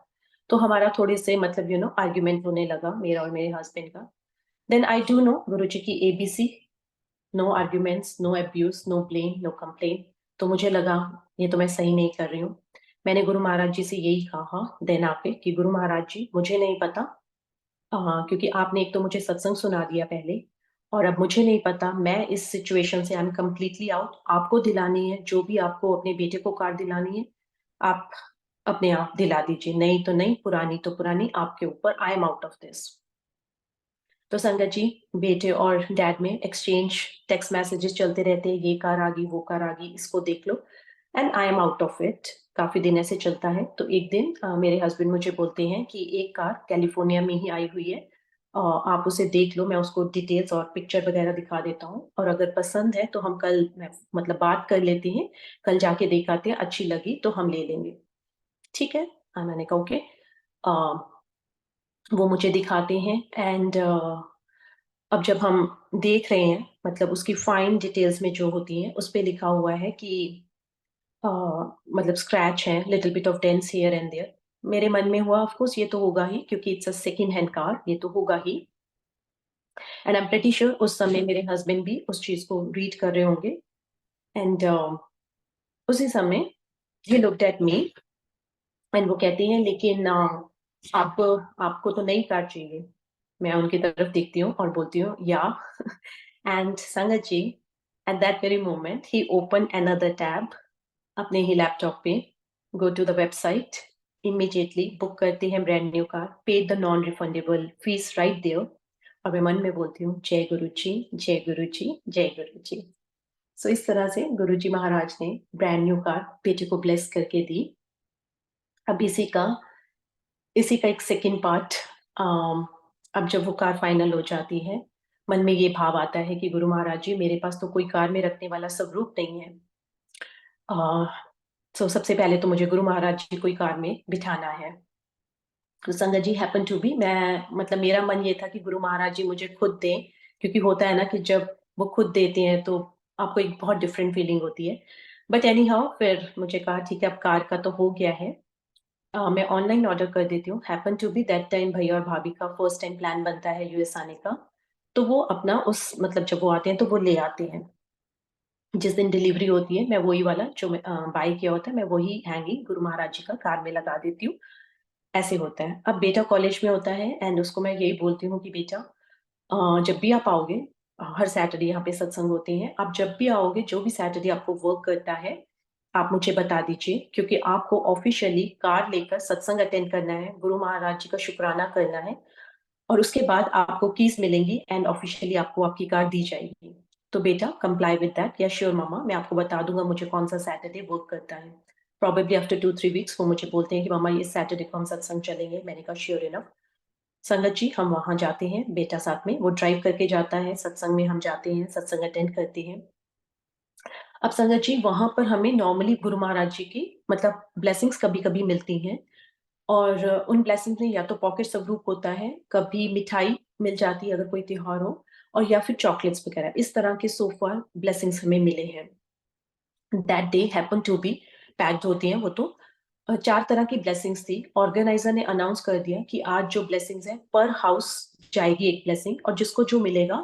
तो हमारा थोड़े से मतलब आर्ग्यूमेंट होने लगा, मेरा और मेरे हस्बैंड का. Then I do no Guru ji की ABC: no arguments, no abuse, no blame, no complain. तो मुझे लगा ये तो मैं सही नहीं कर रही हूँ. मैंने गुरु महाराज जी से यही कहा देन आके कि गुरु महाराज जी मुझे नहीं पता, क्योंकि आपने एक तो मुझे सत्संग सुना दिया पहले, और अब मुझे नहीं पता, मैं इस सिचुएशन से आई एम कम्प्लीटली आउट. आपको दिलानी है, जो भी आपको अपने बेटे को कार दिलानी है, आप अपने आप दिला दीजिए. नहीं तो नहीं, पुरानी तो पुरानी, आपके ऊपर. आई एम आउट ऑफ दिस. तो संगत जी, बेटे और डैड में एक्सचेंज टेक्स्ट मैसेजेस चलते रहते हैं, ये कार आ गई, वो कार आ गई, इसको देख लो. And I am out of it. काफी दिन ऐसे चलता है. तो एक दिन मेरे हस्बैंड मुझे बोलते हैं कि एक कार कैलिफोर्निया में ही आई हुई है, आप उसे देख लो, मैं उसको डिटेल्स और पिक्चर वगैरह दिखा देता हूँ, और अगर पसंद है तो हम कल मतलब बात कर लेते हैं, कल जाके देख आते हैं, अच्छी लगी तो हम ले लेंगे. ठीक है. मैंने कहा ओके. वो मुझे दिखाते हैं, एंड अब जब हम देख रहे हैं, मतलब उसकी फाइन डिटेल्स में जो होती हैं उस पे लिखा हुआ है कि मतलब स्क्रैच है, little bit of dents here and there. मेरे मन में हुआ ऑफ कोर्स ये तो होगा ही, क्योंकि it's a second hand car, ये तो होगा ही. And I am pretty sure उस समय मेरे हस्बैंड भी उस चीज को रीड कर रहे होंगे. एंड उसी समय he looked at me, and वो कहते हैं लेकिन आपको आपको तो नई कार चाहिए. मैं उनकी तरफ देखती हूँ और बोलती हूँ या. एंड संगत जी, at that very moment he open another tab अपने ही लैपटॉप पे, go to the website, immediately book करते हैं brand new car, paid the non refundable fees right there. और मैं मन में बोलती हूँ जय गुरु जी, जय गुरु जी, जय गुरु जी. सो इस तरह से गुरु जी महाराज ने ब्रांड न्यू कार बेटे को ब्लेस करके दी. अब इसी का एक सेकेंड पार्ट. अब जब वो कार फाइनल हो जाती है, मन में ये भाव आता है कि गुरु महाराज जी मेरे पास तो कोई कार में रखने वाला स्वरूप नहीं है. तो सबसे पहले तो मुझे गुरु महाराज जी को ही कार में बिठाना है. तो संगत जी हैपन टू बी, मैं मतलब मेरा मन ये था कि गुरु महाराज जी मुझे खुद दें, क्योंकि होता है ना कि जब वो खुद देते हैं तो आपको एक बहुत डिफरेंट फीलिंग होती है. बट एनी हाउ फिर मुझे कहा ठीक है, अब कार का तो हो गया है, मैं ऑनलाइन ऑर्डर कर देती हूँ. Happen to be that time भैया और भाभी का फर्स्ट टाइम प्लान बनता है यूएस आने का. तो वो अपना उस मतलब जब वो आते हैं तो वो ले आते हैं. जिस दिन डिलीवरी होती है मैं वही वाला जो बाय किया होता है, मैं वही हैंगिंग गुरु महाराज जी का कार में लगा देती हूँ. ऐसे होता है. अब बेटा कॉलेज में होता है, एंड उसको मैं यही बोलती हूँ कि बेटा जब भी आप आओगे, हर सैटरडे यहाँ पे सत्संग होते हैं, आप जब भी आओगे, जो भी सैटरडे आपको वर्क करता है, आप मुझे बता दीजिए, क्योंकि आपको ऑफिशियली कार लेकर सत्संग अटेंड करना है, गुरु महाराज जी का शुक्राना करना है, और उसके बाद आपको कीज मिलेंगी एंड ऑफिशियली आपको आपकी कार दी जाएगी. तो बेटा कंप्लाई विद दैट. या श्योर मामा, मैं आपको बता दूंगा मुझे कौन सा सैटरडे वर्क करता है. प्रॉबेबली आफ्टर 2-3 वीक्स वो मुझे बोलते हैं कि मामा ये सैटरडे को हम सत्संग चलेंगे. मैंने कहा श्योर इनफ. संगत जी हम वहां जाते हैं, बेटा साथ में, वो ड्राइव करके जाता है, सत्संग में हम जाते हैं, सत्संग अटेंड करते हैं। अब संगत जी वहां पर हमें नॉर्मली गुरु महाराज जी की मतलब ब्लेसिंग्स कभी कभी मिलती हैं, और उन ब्लेसिंग्स में या तो पॉकेट स्वरूप होता है, कभी मिठाई मिल जाती है अगर कोई त्योहार हो, और या फिर चॉकलेट्स वगैरह, इस तरह के सो फार ब्लेसिंग्स हमें मिले हैं। That day happen to be packed होती हैं वो तो। 4 तरह की ब्लेसिंग्स थी। ऑर्गेनाइजर ने अनाउंस कर दिया कि आज जो ब्लेसिंग्स है पर हाउस जाएगी एक ब्लेसिंग, और जिसको जो मिलेगा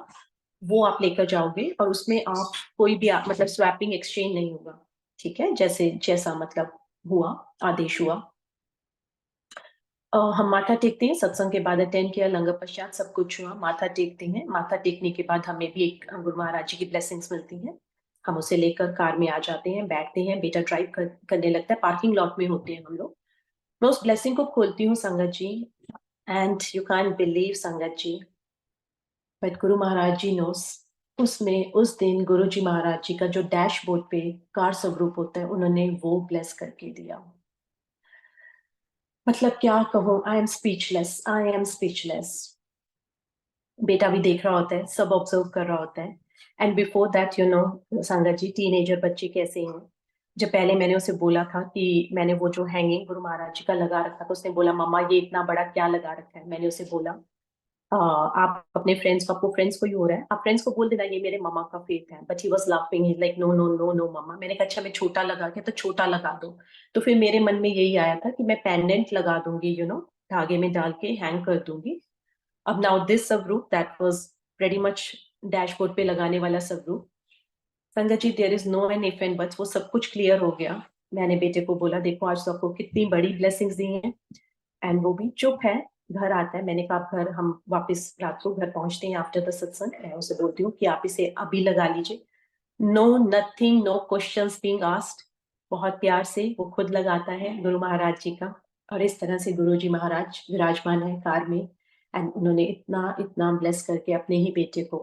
वो आप लेकर जाओगे, और उसमें आप कोई भी मतलब स्वैपिंग एक्सचेंज नहीं होगा। ठीक है, जैसे जैसा मतलब हुआ, आदेश हुआ। हम माथा टेकते हैं, सत्संग के बाद अटेंड किया, लंगर पश्चात सब कुछ हुआ, माथा टेकते हैं। माथा टेकने के बाद हमें भी एक गुरु महाराज जी की ब्लेसिंग्स मिलती हैं। हम उसे लेकर कार में आ जाते हैं, बैठते हैं, बेटा ड्राइव करने लगता है, पार्किंग लॉट में होते हैं हम लोग। मैं उस ब्लेसिंग को खोलती हूँ संगत जी, एंड यू कांट बिलीव संगत जी, but Guru Maharaj ji nose, उसमें उस दिन गुरु जी महाराज जी का जो डैशबोर्ड पे कार स्वरूप होता है, उन्होंने वो ब्लेस करके दिया। मतलब क्या कहूँ, I am speechless, I am speechless. बेटा भी देख रहा होता है, सब ऑब्जर्व कर रहा होता है। And before that you know संगत जी, टीनेजर बच्चे कैसे हैं। जब पहले मैंने उसे बोला था कि मैंने वो जो हैंगिंग गुरु महाराज जी का लगा रखा था, उसने बोला मम्मा ये इतना बड़ा क्या लगा रखा है। मैंने उसे बोला आप अपने फ्रेंड्स को, आपको फ्रेंड्स को ही हो रहा है, आप फ्रेंड्स को बोल देना ये मेरे मम्मा का फेथ है। But he was laughing, he like no no no no mama. मैंने कहा अच्छा मैं छोटा लगा के, तो छोटा लगा दो। तो फिर मेरे मन में यही आया था कि मैं पेंडेंट लगा दूंगी, यू नो, धागे में डाल के हैंग कर दूंगी। अब नाउ दिस सबरूप that was pretty much dashboard पे लगाने वाला सबरूप, संगत जी there is no an if and buts, वो सब कुछ क्लियर हो गया। मैंने बेटे को बोला देखो आज तो आपको कितनी बड़ी ब्लेसिंग्स दी हैं, एंड वो भी चुप है। घर आता है, मैंने कहा आप घर, हम वापस रात को घर पहुंचते हैं आफ्टर द सत्संग। मैं उसे बोलती हूँ कि आप इसे अभी लगा लीजिए। No nothing, no questions being asked, बहुत प्यार से वो खुद लगाता है गुरु महाराज जी का। और इस तरह से गुरु जी महाराज विराजमान है कार में, एंड उन्होंने इतना इतना ब्लेस करके अपने ही बेटे को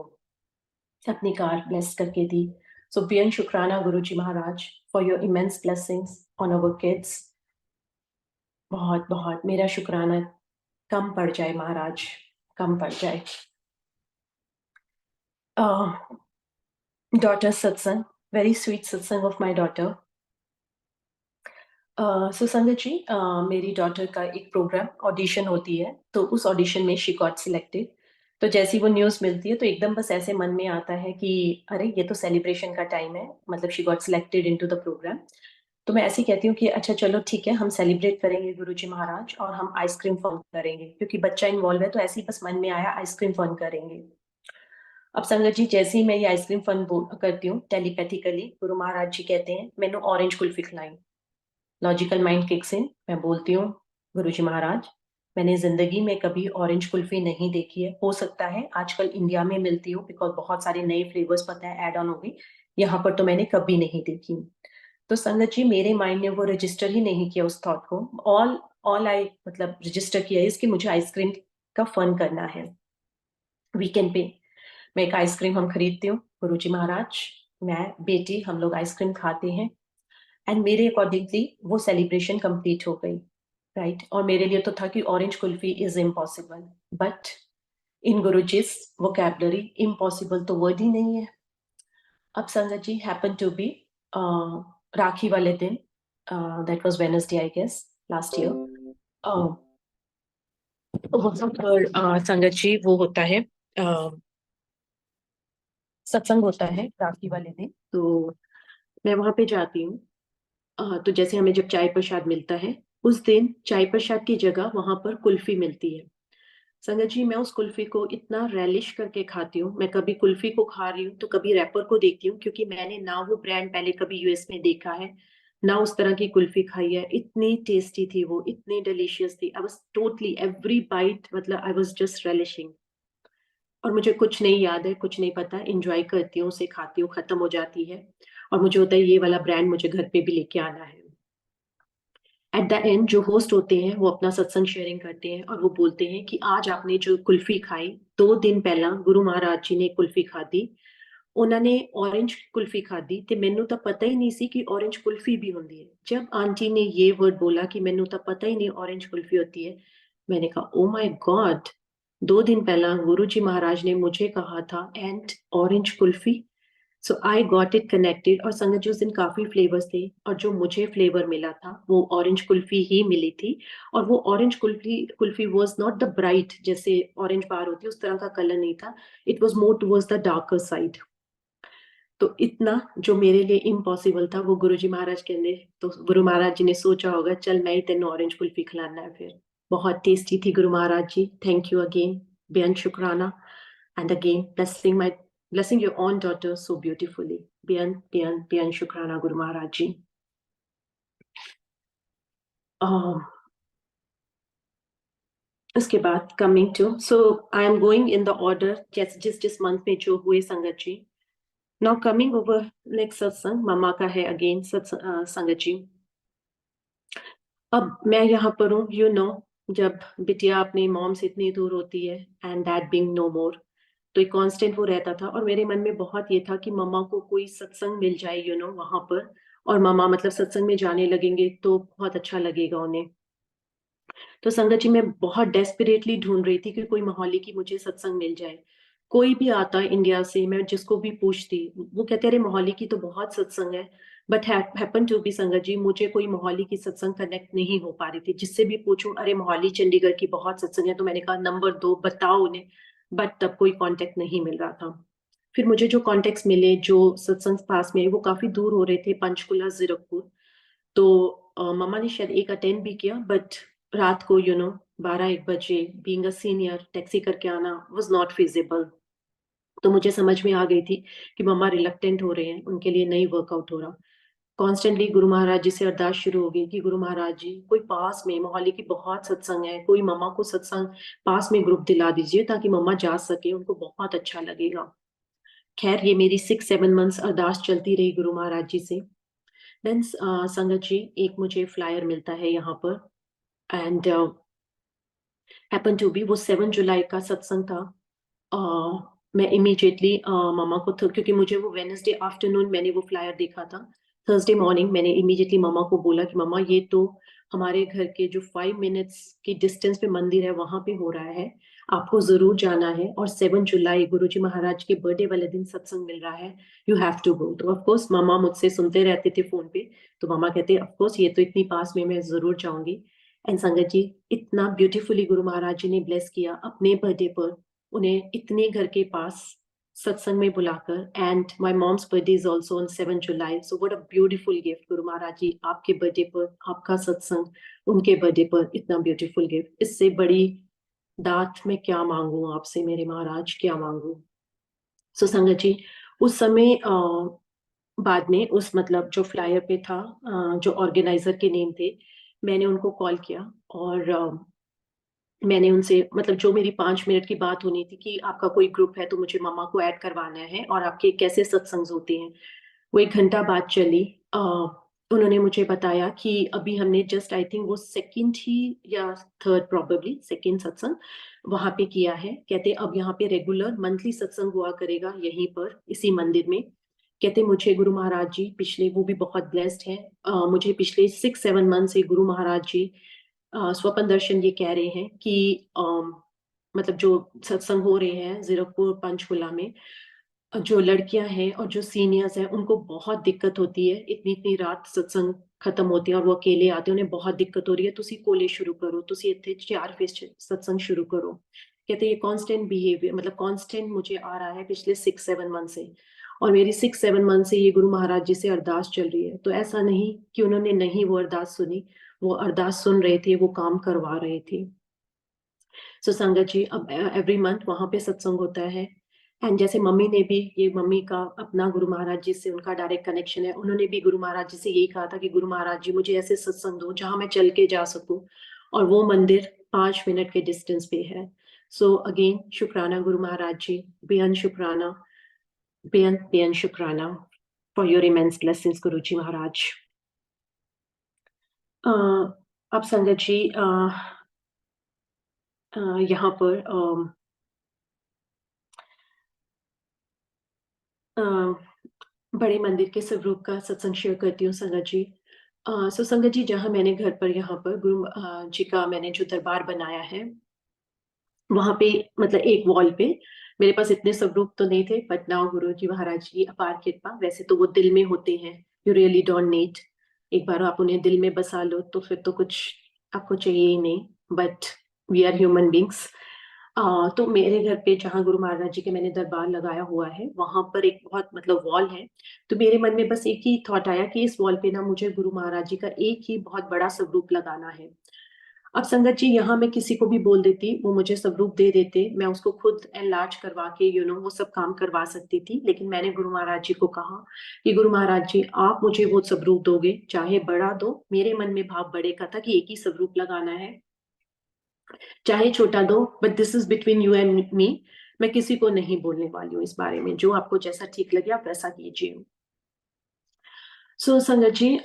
अपनी कार ब्लेस करके दी। सो बेअंत शुक्राना Guru ji Maharaj for your immense blessings on our kids. बहुत बहुत मेरा शुक्राना कम पड़ जाए महाराज, कम पड़ जाए। डॉटर सत्संग, वेरी स्वीट सत्संग ऑफ माय डॉटर। सो संगत जी, मेरी डॉटर का एक प्रोग्राम ऑडिशन होती है, तो उस ऑडिशन में शी गॉट सिलेक्टेड। तो जैसी वो न्यूज़ मिलती है तो एकदम बस ऐसे मन में आता है कि अरे ये तो सेलिब्रेशन का टाइम है, मतलब she got selected into the programme. तो मैं ऐसे ही कहती हूँ कि अच्छा चलो ठीक है, हम सेलिब्रेट करेंगे गुरुजी महाराज, और हम आइसक्रीम फन करेंगे, क्योंकि बच्चा इन्वॉल्व है, तो ऐसे ही बस मन में आया आइसक्रीम फन करेंगे। अब संगत जी जैसे ही मैं ये आइसक्रीम फन करती हूँ, टेलीपैथिकली गुरु महाराज जी कहते हैं मैंने ऑरेंज कुल्फी खिलाई। लॉजिकल माइंड किक्स इन, मैं बोलती हूँ गुरुजी महाराज मैंने जिंदगी में कभी ऑरेंज कुल्फी नहीं देखी है, हो सकता है आजकल इंडिया में मिलती हो, बिकॉज बहुत सारे नए फ्लेवर्स पता है ऐड ऑन हो गई, यहाँ पर तो मैंने कभी नहीं देखी। तो संगत जी मेरे माइंड ने वो रजिस्टर ही नहीं किया उस थॉट को। ऑल ऑल आई मतलब रजिस्टर किया है कि मुझे आइसक्रीम का फन करना है। वीकेंड पे मैं एक आइसक्रीम हम खरीदती हूँ, गुरुजी महाराज, मैं, बेटी, हम लोग आइसक्रीम खाते हैं, एंड मेरे अकॉर्डिंगली वो सेलिब्रेशन कंप्लीट हो गई, राइट। और मेरे लिए तो था कि orange kulfi is impossible, but in गुरुजी's vocabulary इम्पॉसिबल तो वर्ड ही नहीं है। अब संगत जी हैपन टू बी राखी वाले दिन, that was Wednesday I guess last year, वहां पर संगत जी वो होता है, सत्संग होता है राखी वाले दिन। तो मैं वहां पे जाती हूँ। तो जैसे हमें जब चाय प्रसाद मिलता है, उस दिन चाय प्रसाद की जगह वहां पर कुल्फी मिलती है। संगत जी मैं उस कुल्फी को इतना रेलिश करके खाती हूँ। मैं कभी कुल्फी को खा रही हूँ तो कभी रैपर को देखती हूँ, क्योंकि मैंने ना वो ब्रांड पहले कभी यूएस में देखा है, ना उस तरह की कुल्फी खाई है। इतनी टेस्टी थी वो, इतनी डिलीशियस थी। I was totally every bite, मतलब आई वाज जस्ट रेलिशिंग। और मुझे कुछ नहीं याद है, कुछ नहीं पता, इंजॉय करती हूँ उसे, खाती हूँ, खत्म हो जाती है। और मुझे होता है ये वाला ब्रांड मुझे घर पे भी लेके आना है। एट द एंड जो होस्ट होते हैं वो अपना सत्संग शेयरिंग करते हैं, और वो बोलते हैं कि आज आपने जो कुल्फी खाई, 2 दिन पहला गुरु महाराज जी ने कुल्फी खाधी, उन्होंने ऑरेंज कुल्फी खाधी ते मैनू तो पता ही नहीं सी कि ऑरेंज कुल्फी भी होती है। जब आंटी ने ये वर्ड बोला कि मैनू तो पता ही नहीं ऑरेंज कुल्फी होती है, मैंने कहा ओ माय गॉड, 2 दिन पहला गुरुजी महाराज ने मुझे कहा था and orange kulfi. So I got it connected. और संगत जी उस दिन काफी फ्लेवर्स थे और जो मुझे फ्लेवर मिला था वो ऑरेंज कुल्फी ही मिली थी। और वो orange kulfi kulfi was not the bright जैसे ऑरेंज बार होती है उस तरह का कलर नहीं था। It was more towards the darker side. तो इतना जो मेरे लिए इम्पॉसिबल था वो गुरुजी महाराज कहने, तो गुरु महाराज जी ने सोचा होगा चल मैं ही तेन ऑरेंज कुल्फी खिलाना है फिर। बहुत टेस्टी थी Guru Maharaj ji, thank you again, बेअंत शुक्राना। And again blessing your own daughter so beautifully. बेअंत शुक्राना गुरु महाराज जी। उसके बाद coming to, so I am going in the order जिस मंथ में जो हुए संगत जी। नाउ कमिंग ओवर नेक्स्ट सत्संग मम्मा का है अगेन संगत जी। अब मैं यहाँ पर हूँ, यू नो, जब बिटिया अपनी मॉम से इतनी दूर होती है एंड डैड बीइंग नो मोर, तो एक कांस्टेंट वो रहता था। और मेरे मन में बहुत ये था कि मम्मा को कोई सत्संग मिल जाए, यू नो, वहां पर, और मम्मा मतलब सत्संग में जाने लगेंगे तो बहुत अच्छा लगेगा उन्हें। तो संगत जी मैं बहुत डेस्परेटली ढूंढ रही थी कि कोई मोहाली की मुझे सत्संग मिल जाए। कोई भी आता इंडिया से, मैं जिसको भी पूछती, वो कहते अरे मोहाली की तो बहुत सत्संग है। बट हैपन टू बी संगत जी मुझे कोई मोहाली की सत्संग कनेक्ट नहीं हो पा रही थी। जिससे भी पूछूं अरे मोहाली चंडीगढ़ की बहुत सत्संग है, तो मैंने कहा नंबर 2 बताओ उन्हें। बट तब कोई कांटेक्ट नहीं मिल रहा था। फिर मुझे जो कॉन्टेक्ट मिले जो सत्संग पास में वो काफी दूर हो रहे थे, पंचकुला जीरकपुर। तो मम्मा ने शायद एक अटेंड भी किया, बट रात को 12-1 बजे बीइंग अ सीनियर टैक्सी करके आना वाज नॉट फिजिबल। तो मुझे समझ में आ गई थी कि मम्मा रिलक्टेंट हो रहे हैं, उनके लिए नहीं वर्कआउट हो रहा। कॉन्स्टेंटली गुरु महाराज जी से अरदास शुरू हो गई कि गुरु महाराज जी कोई पास में, मोहाली की बहुत सत्संग है, कोई मम्मा को सत्संग पास में ग्रुप दिला दीजिए ताकि मम्मा जा सके, उनको बहुत अच्छा लगेगा। खैर ये मेरी 6-7 मंथ्स अरदास चलती रही गुरु महाराज जी से। देन संगत जी एक मुझे फ्लायर मिलता है यहाँ पर, एंड हैपन टू बी वो 7 जुलाई का सत्संग था। मैं इमीडिएटली मामा को क्योंकि मुझे वो वेनसडे आफ्टरनून मैंने वो फ्लायर देखा था, थर्सडे मॉर्निंग मैंने इमीडिएटली मामा को बोला कि मामा ये तो हमारे घर के जो 5 मिनट्स की डिस्टेंस पे मंदिर है वहां पे हो रहा है, आपको जरूर जाना है। और 7 जुलाई गुरुजी महाराज के बर्थडे वाले दिन सत्संग मिल रहा है, यू हैव टू गो। तो ऑफकोर्स मामा मुझसे सुनते रहते थे फोन पे, तो मामा कहते ऑफकोर्स ये तो इतनी पास में, मैं जरूर जाऊंगी। एंड संगत जी इतना ब्यूटीफुली गुरु महाराज जी ने ब्लेस किया अपने बर्थडे पर, उन्हें इतने घर के पास सत्संग में बुलाकर। And my moms birthday is also on 7 July, so what a beautiful gift गुरु महाराज जी, आपके बर्थडे पर आपका सत्संग, उनके बर्थडे पर इतना ब्यूटीफुल गिफ्ट। इससे बड़ी दात मैं क्या मांगू आपसे मेरे महाराज, क्या मांगू। सो संगत जी उस समय बाद में उस मतलब जो फ्लायर पे था, जो ऑर्गेनाइजर के नेम थे, मैंने उनको कॉल किया और मैंने उनसे मतलब जो मेरी 5 मिनट की बात होनी थी कि आपका कोई ग्रुप है तो मुझे मम्मा को ऐड करवाना है और आपके कैसे सत्संग होते हैं, वो 1 घंटा बात चली। उन्होंने मुझे बताया कि अभी हमने जस्ट आई थिंक वो सेकंड ही या थर्ड, प्रोबेबली सेकंड सत्संग वहां पे किया है। कहते अब यहाँ पे रेगुलर मंथली सत्संग हुआ करेगा यहीं पर इसी मंदिर में। कहते मुझे गुरु महाराज जी पिछले, वो भी बहुत ब्लेस्ड है, मुझे पिछले 6-7 मंथ से गुरु महाराज जी स्वपन दर्शन ये कह रहे हैं कि मतलब जो सत्संग हो रहे हैं जीरकपुर पंचकुला में, जो लड़कियां हैं और जो सीनियर्स हैं उनको बहुत दिक्कत होती है, इतनी इतनी रात सत्संग खत्म होती है और वो अकेले आते हैं, उन्हें बहुत दिक्कत हो रही है। तुसी कोले शुरू करो, तुसी इतने 4 फेस सत्संग शुरू करो। कहते ये कांस्टेंट बिहेवियर मतलब कांस्टेंट मुझे आ रहा है पिछले 6-7 मंथ से, और मेरी 6-7 मंथ से ये गुरु महाराज जी से अरदास चल रही है। तो ऐसा नहीं कि उन्होंने नहीं वो अरदास सुनी, वो अरदास सुन रहे थे, वो काम करवा रहे थे। सो संगत जी अब एवरी मंथ वहां पे सत्संग होता है। एंड जैसे मम्मी ने भी, ये मम्मी का अपना गुरु महाराज जी से उनका डायरेक्ट कनेक्शन है, उन्होंने भी गुरु महाराज जी से यही कहा था कि गुरु महाराज जी मुझे ऐसे सत्संग दो जहां मैं चल के जा सकूं, और वो मंदिर 5 मिनट के डिस्टेंस पे है। सो अगेन शुक्राना गुरु महाराज जी, बेअंत शुक्राना, बेअंत बेअंत शुक्राना फॉर योर इमेंस ब्लेसिंग्स गुरु जी महाराज। अब संगत जी यहाँ पर बड़े मंदिर के स्वरूप का सत्संग शेयर करती हूँ संगत जी। सो संगत जी जहाँ मैंने घर पर यहाँ पर गुरु जी का मैंने जो दरबार बनाया है, वहां पे मतलब एक वॉल पे मेरे पास इतने स्वरूप तो नहीं थे, बट नाउ गुरु जी महाराज की अपार कृपा। वैसे तो वो दिल में होते हैं, यू रियली डोंट नीड, एक बार आप उन्हें दिल में बसा लो तो फिर तो कुछ आपको चाहिए ही नहीं, but we are human beings. तो मेरे घर पे जहाँ गुरु महाराज जी के मैंने दरबार लगाया हुआ है, वहां पर एक बहुत मतलब वॉल है। तो मेरे मन में बस एक ही थॉट आया कि इस वॉल पे ना मुझे गुरु महाराज जी का एक ही बहुत बड़ा स्वरूप लगाना है। अब संगत जी, यहाँ मैं किसी को भी बोल देती, वो मुझे स्वरूप दे देते, मैं उसको खुद एनलार्ज करवा के वो सब काम करवा सकती थी। लेकिन मैंने गुरु महाराज जी को कहा कि गुरु महाराज जी, आप मुझे वो स्वरूप दोगे, चाहे बड़ा दो। मेरे मन में भाव बड़े का था कि एक ही स्वरूप लगाना है, चाहे छोटा दो, but this is between you and me. मैं किसी को नहीं बोलने वाली हूँ इस बारे में, जो आपको जैसा ठीक लगे आप वैसा कीजिए। सो संगत जी,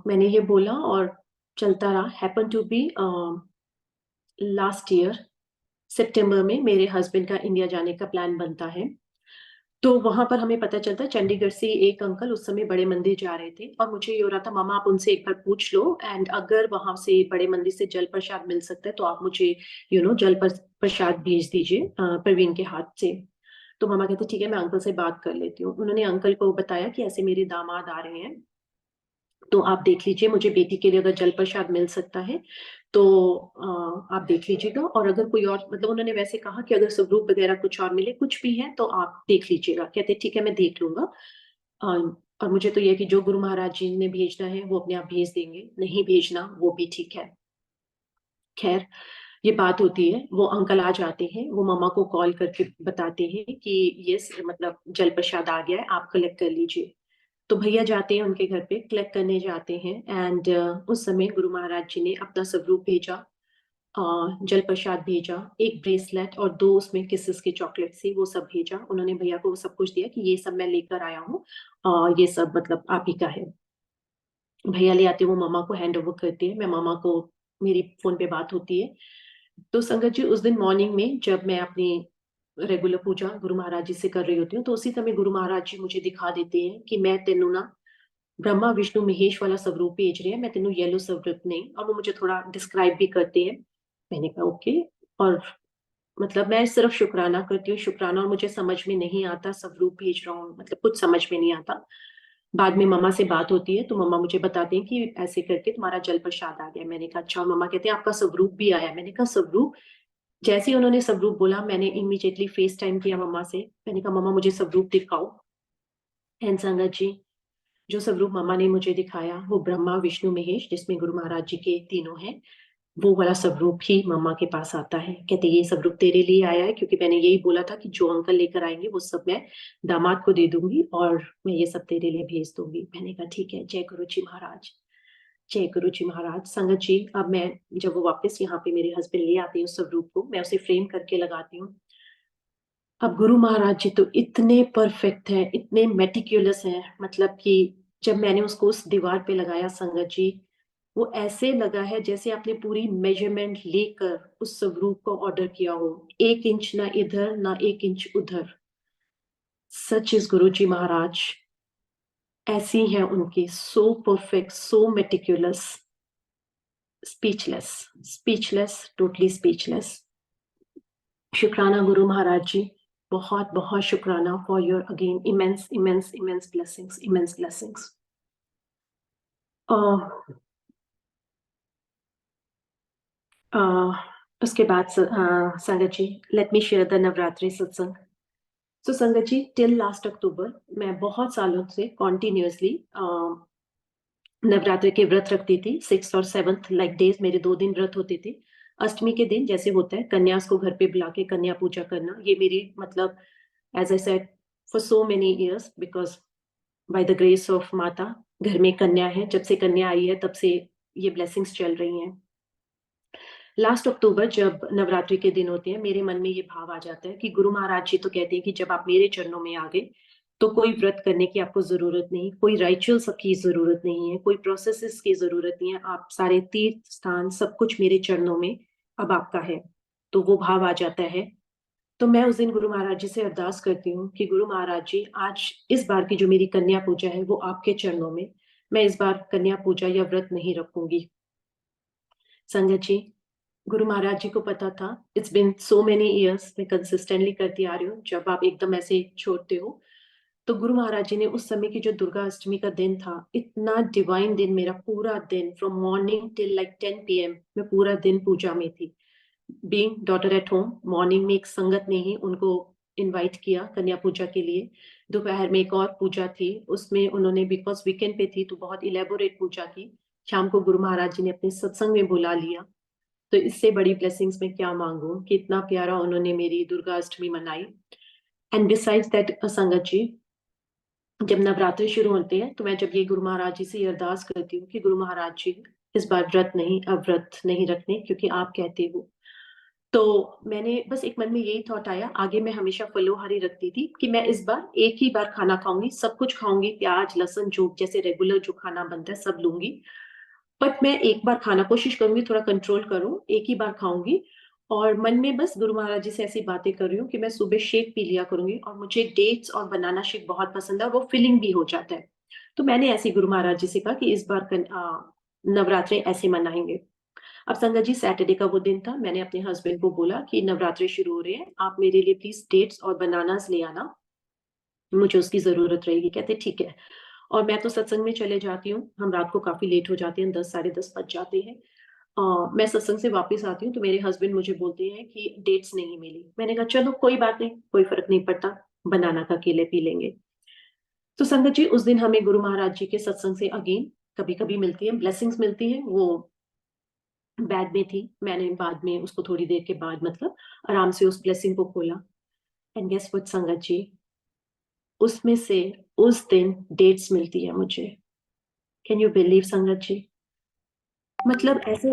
मैंने ये बोला और चलता रहा। Happen to be last year सितंबर में मेरे हस्बैंड का इंडिया जाने का प्लान बनता है। तो वहां पर हमें पता चलता है, चंडीगढ़ से एक अंकल उस समय बड़े मंदिर जा रहे थे, और मुझे ये हो रहा था मामा आप उनसे एक बार पूछ लो, एंड अगर वहां से बड़े मंदिर से जल प्रसाद मिल सकता है तो आप मुझे जल प्रसाद भेज दीजिए प्रवीण के हाथ से। तो मामा कहते ठीक है, मैं अंकल से बात कर लेती हूँ। उन्होंने अंकल को बताया कि ऐसे मेरे दामाद आ रहे हैं, तो आप देख लीजिए, मुझे बेटी के लिए अगर जल प्रसाद मिल सकता है तो आप देख लीजिएगा, और अगर कोई और मतलब उन्होंने वैसे कहा कि अगर स्वरूप वगैरह कुछ और मिले कुछ भी है तो आप देख लीजिएगा। कहते ठीक है, मैं देख लूंगा। अ, और मुझे तो यह कि जो गुरु महाराज जी ने भेजना है वो अपने आप भेज देंगे, नहीं भेजना वो भी ठीक है। खैर, ये बात होती है, वो अंकल आ जाते हैं, वो मामा को कॉल करके बताते हैं कि ये मतलब जल प्रसाद आ गया है, आप कलेक्ट कर लीजिए। तो भैया जाते हैं उनके घर पे, कलेक्ट करने जाते हैं, एंड उस समय गुरु महाराज जी ने अपना स्वरूप भेजा, जल प्रसाद भेजा, एक ब्रेसलेट और दो उसमें किसेस के चॉकलेट से वो सब भेजा। उन्होंने भैया को वो सब कुछ दिया कि ये सब मैं लेकर आया हूँ, ये सब मतलब आप ही का है। भैया ले आते, वो मामा को हैंड ओवर करते हैं, मैं मामा को, मेरी फोन पे बात होती है। तो संगत जी, उस दिन मॉर्निंग में जब मैं अपनी रेगुलर पूजा गुरु महाराज जी से कर रही होती हूँ, तो उसी समय गुरु महाराज जी मुझे दिखा देते हैं कि मैं तेनू ना ब्रह्मा विष्णु महेश वाला स्वरूप भेज रहे हैं, मैं तेनू येलो स्वरूप नहीं। और वो मुझे थोड़ा डिस्क्राइब भी करते हैं। मैंने कहा ओके। और मतलब मैं सिर्फ शुक्राना करती हूँ, शुक्राना, और मुझे समझ में नहीं आता स्वरूप भेज रहा हूँ, मतलब कुछ समझ में नहीं आता। बाद में मम्मा से बात होती है तो मम्मा मुझे बताते हैं कि ऐसे करके तुम्हारा जल प्रसाद आ गया। मैंने कहा अच्छा। और मम्मा कहते हैं आपका स्वरूप भी आया। मैंने कहा स्वरूप? जैसे ही उन्होंने स्वरूप बोला, मैंने इमीडिएटली फेस टाइम किया मम्मा से। मैंने कहा मम्मा मुझे स्वरूप दिखाओ। एंड संगत जी, जो स्वरूप मम्मा ने मुझे दिखाया वो ब्रह्मा विष्णु महेश, जिसमें गुरु महाराज जी के तीनों हैं, वो वाला स्वरूप ही मम्मा के पास आता है। कहते ये स्वरूप तेरे लिए आया है, क्योंकि मैंने यही बोला था कि जो अंकल लेकर आएंगे वो सब मैं दामाद को दे दूंगी, और मैं ये सब तेरे लिए भेज दूंगी। मैंने कहा ठीक है, जय गुरु जी महाराज, जय गुरु जी महाराज। संगत जी, अब मैं जब वो वापस यहाँ पे मेरे हस्बैंड ले आते हैं उस स्वरूप को, मैं उसे फ्रेम करके लगाती हूँ। अब गुरु महाराज जी तो इतने परफेक्ट हैं, इतने मेटिक्यूलस हैं, मतलब कि जब मैंने उसको उस दीवार पे लगाया संगत जी, वो ऐसे लगा है जैसे आपने पूरी मेजरमेंट लेकर उस स्वरूप को ऑर्डर किया हो, 1 इंच ना इधर ना 1 इंच उधर। सच इज गुरु जी महाराज, ऐसी हैं उनकी, so perfect, so meticulous, speechless, speechless, totally speechless. शुक्राना गुरु महाराज जी, बहुत बहुत शुक्राना for your again immense immense immense blessings, immense blessings. उसके बाद संगत जी, let me share the Navratri satsang. So संगत जी, टिल लास्ट अक्टूबर मैं बहुत सालों से कॉन्टिन्यूसली नवरात्रि के व्रत रखती थी। 6th और 7th लाइक डेज मेरे 2 दिन व्रत होते थे। अष्टमी के दिन जैसे होता है कन्यास को घर पे बुला के कन्या पूजा करना, ये मेरी मतलब as I said for so many years, because by the grace of Mata घर में कन्या है, जब से कन्या आई है तब से ये ब्लेसिंग्स चल रही हैं। लास्ट अक्टूबर जब नवरात्रि के दिन होते हैं, मेरे मन में ये भाव आ जाता है कि गुरु महाराज जी तो कहते हैं कि जब आप मेरे चरणों में आ गए तो कोई व्रत करने की आपको जरूरत नहीं, कोई राइचुअल्स की जरूरत नहीं है, कोई प्रोसेसेस की जरूरत नहीं है, आप सारे तीर्थ स्थान सब कुछ मेरे चरणों में अब आपका है। तो वो भाव आ जाता है। तो मैं उस दिन गुरु महाराज जी से अरदास करती हूँ कि गुरु महाराज जी, आज इस बार की जो मेरी कन्या पूजा है वो आपके चरणों में, मैं इस बार कन्या पूजा या व्रत नहीं रखूंगी। संगत जी, गुरु महाराज जी को पता था, it's been so many years, मैं कंसिस्टेंटली करती आ रही हूँ, जब आप एकदम ऐसे छोड़ते हो तो गुरु महाराज जी ने उस समय की जो दुर्गा अष्टमी का दिन था, इतना डिवाइन दिन, मेरा पूरा दिन from morning till like 10 PM मैं पूरा दिन पूजा में थी। Being daughter at home, morning में एक संगत ने ही उनको इनवाइट किया कन्या पूजा के लिए। दोपहर में एक और पूजा थी, उसमें उन्होंने, बिकॉज वीकेंड पे थी तो बहुत इलेबोरेट पूजा की। शाम को गुरु महाराज जी ने अपने सत्संग में बुला लिया। तो इससे बड़ी ब्लेसिंग्स में क्या मांगू कि इतना प्यारा उन्होंने मेरी दुर्गा अष्टमी मनाई। एंड बिसाइड्स दैट संगत जी, जब नवरात्रि शुरू होते हैं तो मैं जब ये गुरु महाराज जी से ये अरदास करती हूँ कि गुरु महाराज जी इस बार व्रत नहीं, अब व्रत नहीं रखने क्योंकि आप कहते हो, तो मैंने बस एक मन में यही थॉट आया, आगे मैं हमेशा फलोहारी रखती थी कि मैं इस बार एक ही बार खाना खाऊंगी, सब कुछ खाऊंगी, प्याज लहसुन जो जैसे रेगुलर जो खाना बनता है सब लूंगी, बट मैं एक बार खाना कोशिश करूंगी, थोड़ा कंट्रोल करूं, एक ही बार खाऊंगी। और मन में बस गुरु महाराज जी से ऐसी बातें कर रही हूँ कि मैं सुबह शेक पी लिया करूंगी, और मुझे डेट्स और बनाना शेक बहुत पसंद है, वो फिलिंग भी हो जाता है। तो मैंने ऐसे गुरु महाराज जी से कहा कि इस बार नवरात्रे ऐसे मनाएंगे। अब संगत जी, सैटरडे का वो दिन था, मैंने अपने हस्बैंड को बोला कि नवरात्रि शुरू हो रहे हैं, आप मेरे लिए प्लीज डेट्स और बनानास ले आना, मुझे उसकी जरूरत रहेगी। कहते ठीक है। और मैं तो सत्संग में चले जाती हूँ, हम रात को काफी लेट हो जाते हैं, 10 साढ़े 10 बज जाते हैं। मैं सत्संग से वापस आती हूँ तो मेरे हस्बैंड मुझे बोलते हैं कि डेट्स नहीं मिली। मैंने कहा चलो कोई बात नहीं, कोई फर्क नहीं पड़ता, बनाना का केले पी लेंगे। तो संगत जी, उस दिन हमें गुरु महाराज जी के सत्संग से अगेन कभी कभी मिलती है, ब्लेसिंग्स मिलती है। वो बैग में थी, मैंने बाद में उसको थोड़ी देर के बाद मतलब आराम से उस ब्लेसिंग को खोला, एंड गेस व्हाट संगत जी, उसमें से उस दिन डेट्स मिलती है मुझे। कैन यू बिलीव संगत जी? मतलब ऐसे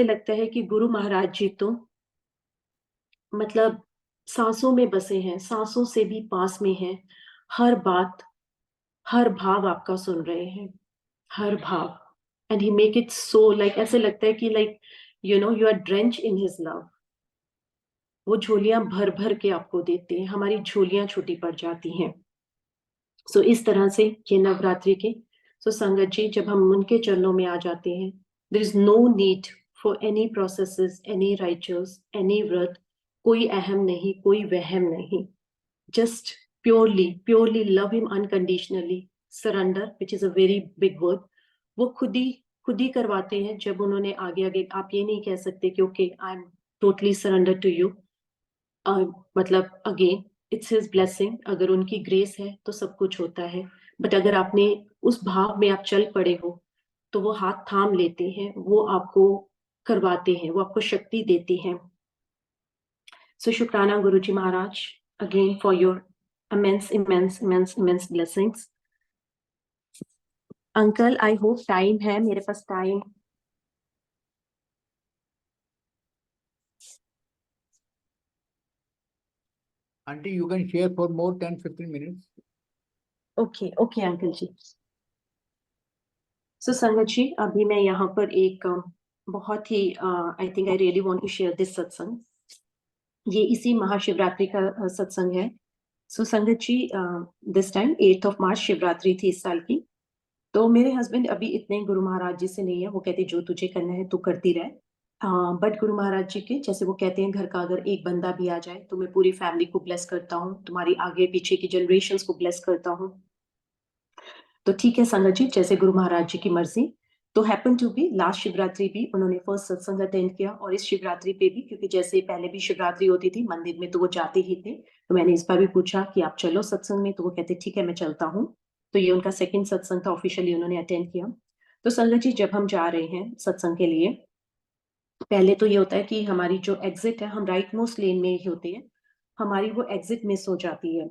लगता है कि गुरु महाराज जी तो मतलब सांसों में बसे हैं, सांसों से भी पास में हैं, हर बात, हर भाव आपका सुन रहे हैं, हर भाव। And he make it so like, ऐसे लगता है कि like you are drench in his love. वो झोलियां भर भर के आपको देते हैं, हमारी झोलियां छोटी पड़ जाती हैं। सो इस तरह से ये नवरात्रि के, सो संगत जी, जब हम उनके चरणों में आ जाते हैं, there is no need for any processes, any rituals, any vrat, कोई अहम नहीं, कोई वहम नहीं, just purely love him unconditionally, surrender, which is a very big word। वो खुद ही करवाते हैं। जब उन्होंने आगे आगे, आप ये नहीं कह सकते कि okay I am totally surrender to you, मतलब अगेन इट्स हिज ब्लेसिंग, अगर उनकी ग्रेस है तो सब कुछ होता है। बट अगर आपने उस भाव में आप चल पड़े हो तो वो हाथ थाम लेते हैं, वो आपको करवाते हैं, वो आपको शक्ति देते हैं। So Shukrana Guruji Maharaj again for your immense blessings. Uncle, I hope time है मेरे पास time। Auntie, you can share for more 10-15 minutes. Okay uncle ji. So संगत जी, अभी मैं यहाँ पर एक बहुत ही I think I really want to share this सत्संग। ये इसी महाशिवरात्रि का सत्संग है। सो संगत जी, दिस टाइम 8 मार्च शिवरात्रि थी इस साल की। तो मेरे हस्बैंड अभी इतने गुरु महाराज जी से नहीं है, वो कहते जो तुझे करना है तू करती रह। बट गुरु महाराज जी के, जैसे वो कहते हैं, घर का अगर एक बंदा भी आ जाए तो मैं पूरी फैमिली को ब्लेस करता हूँ, तुम्हारी आगे पीछे की जनरेशंस को ब्लेस करता हूँ। तो ठीक है संगत जी, जैसे गुरु महाराज जी की मर्जी। तो happen to be last Shivratri भी उन्होंने फर्स्ट सत्संग अटेंड किया, और इस शिवरात्रि पे भी, क्योंकि जैसे पहले भी शिवरात्रि होती थी मंदिर में तो वो जाते ही थे, तो मैंने इस बार भी पूछा कि आप चलो सत्संग में, तो वो कहते ठीक है मैं चलता हूँ। तो ये उनका सेकंड सत्संग था, ऑफिशियली उन्होंने अटेंड किया। तो संगत जी, जब हम जा रहे हैं सत्संग के लिए, पहले तो ये होता है कि हमारी जो एग्जिट है, हम राइट मोस्ट लेन में ही होते हैं, हमारी वो एग्जिट मिस हो जाती है।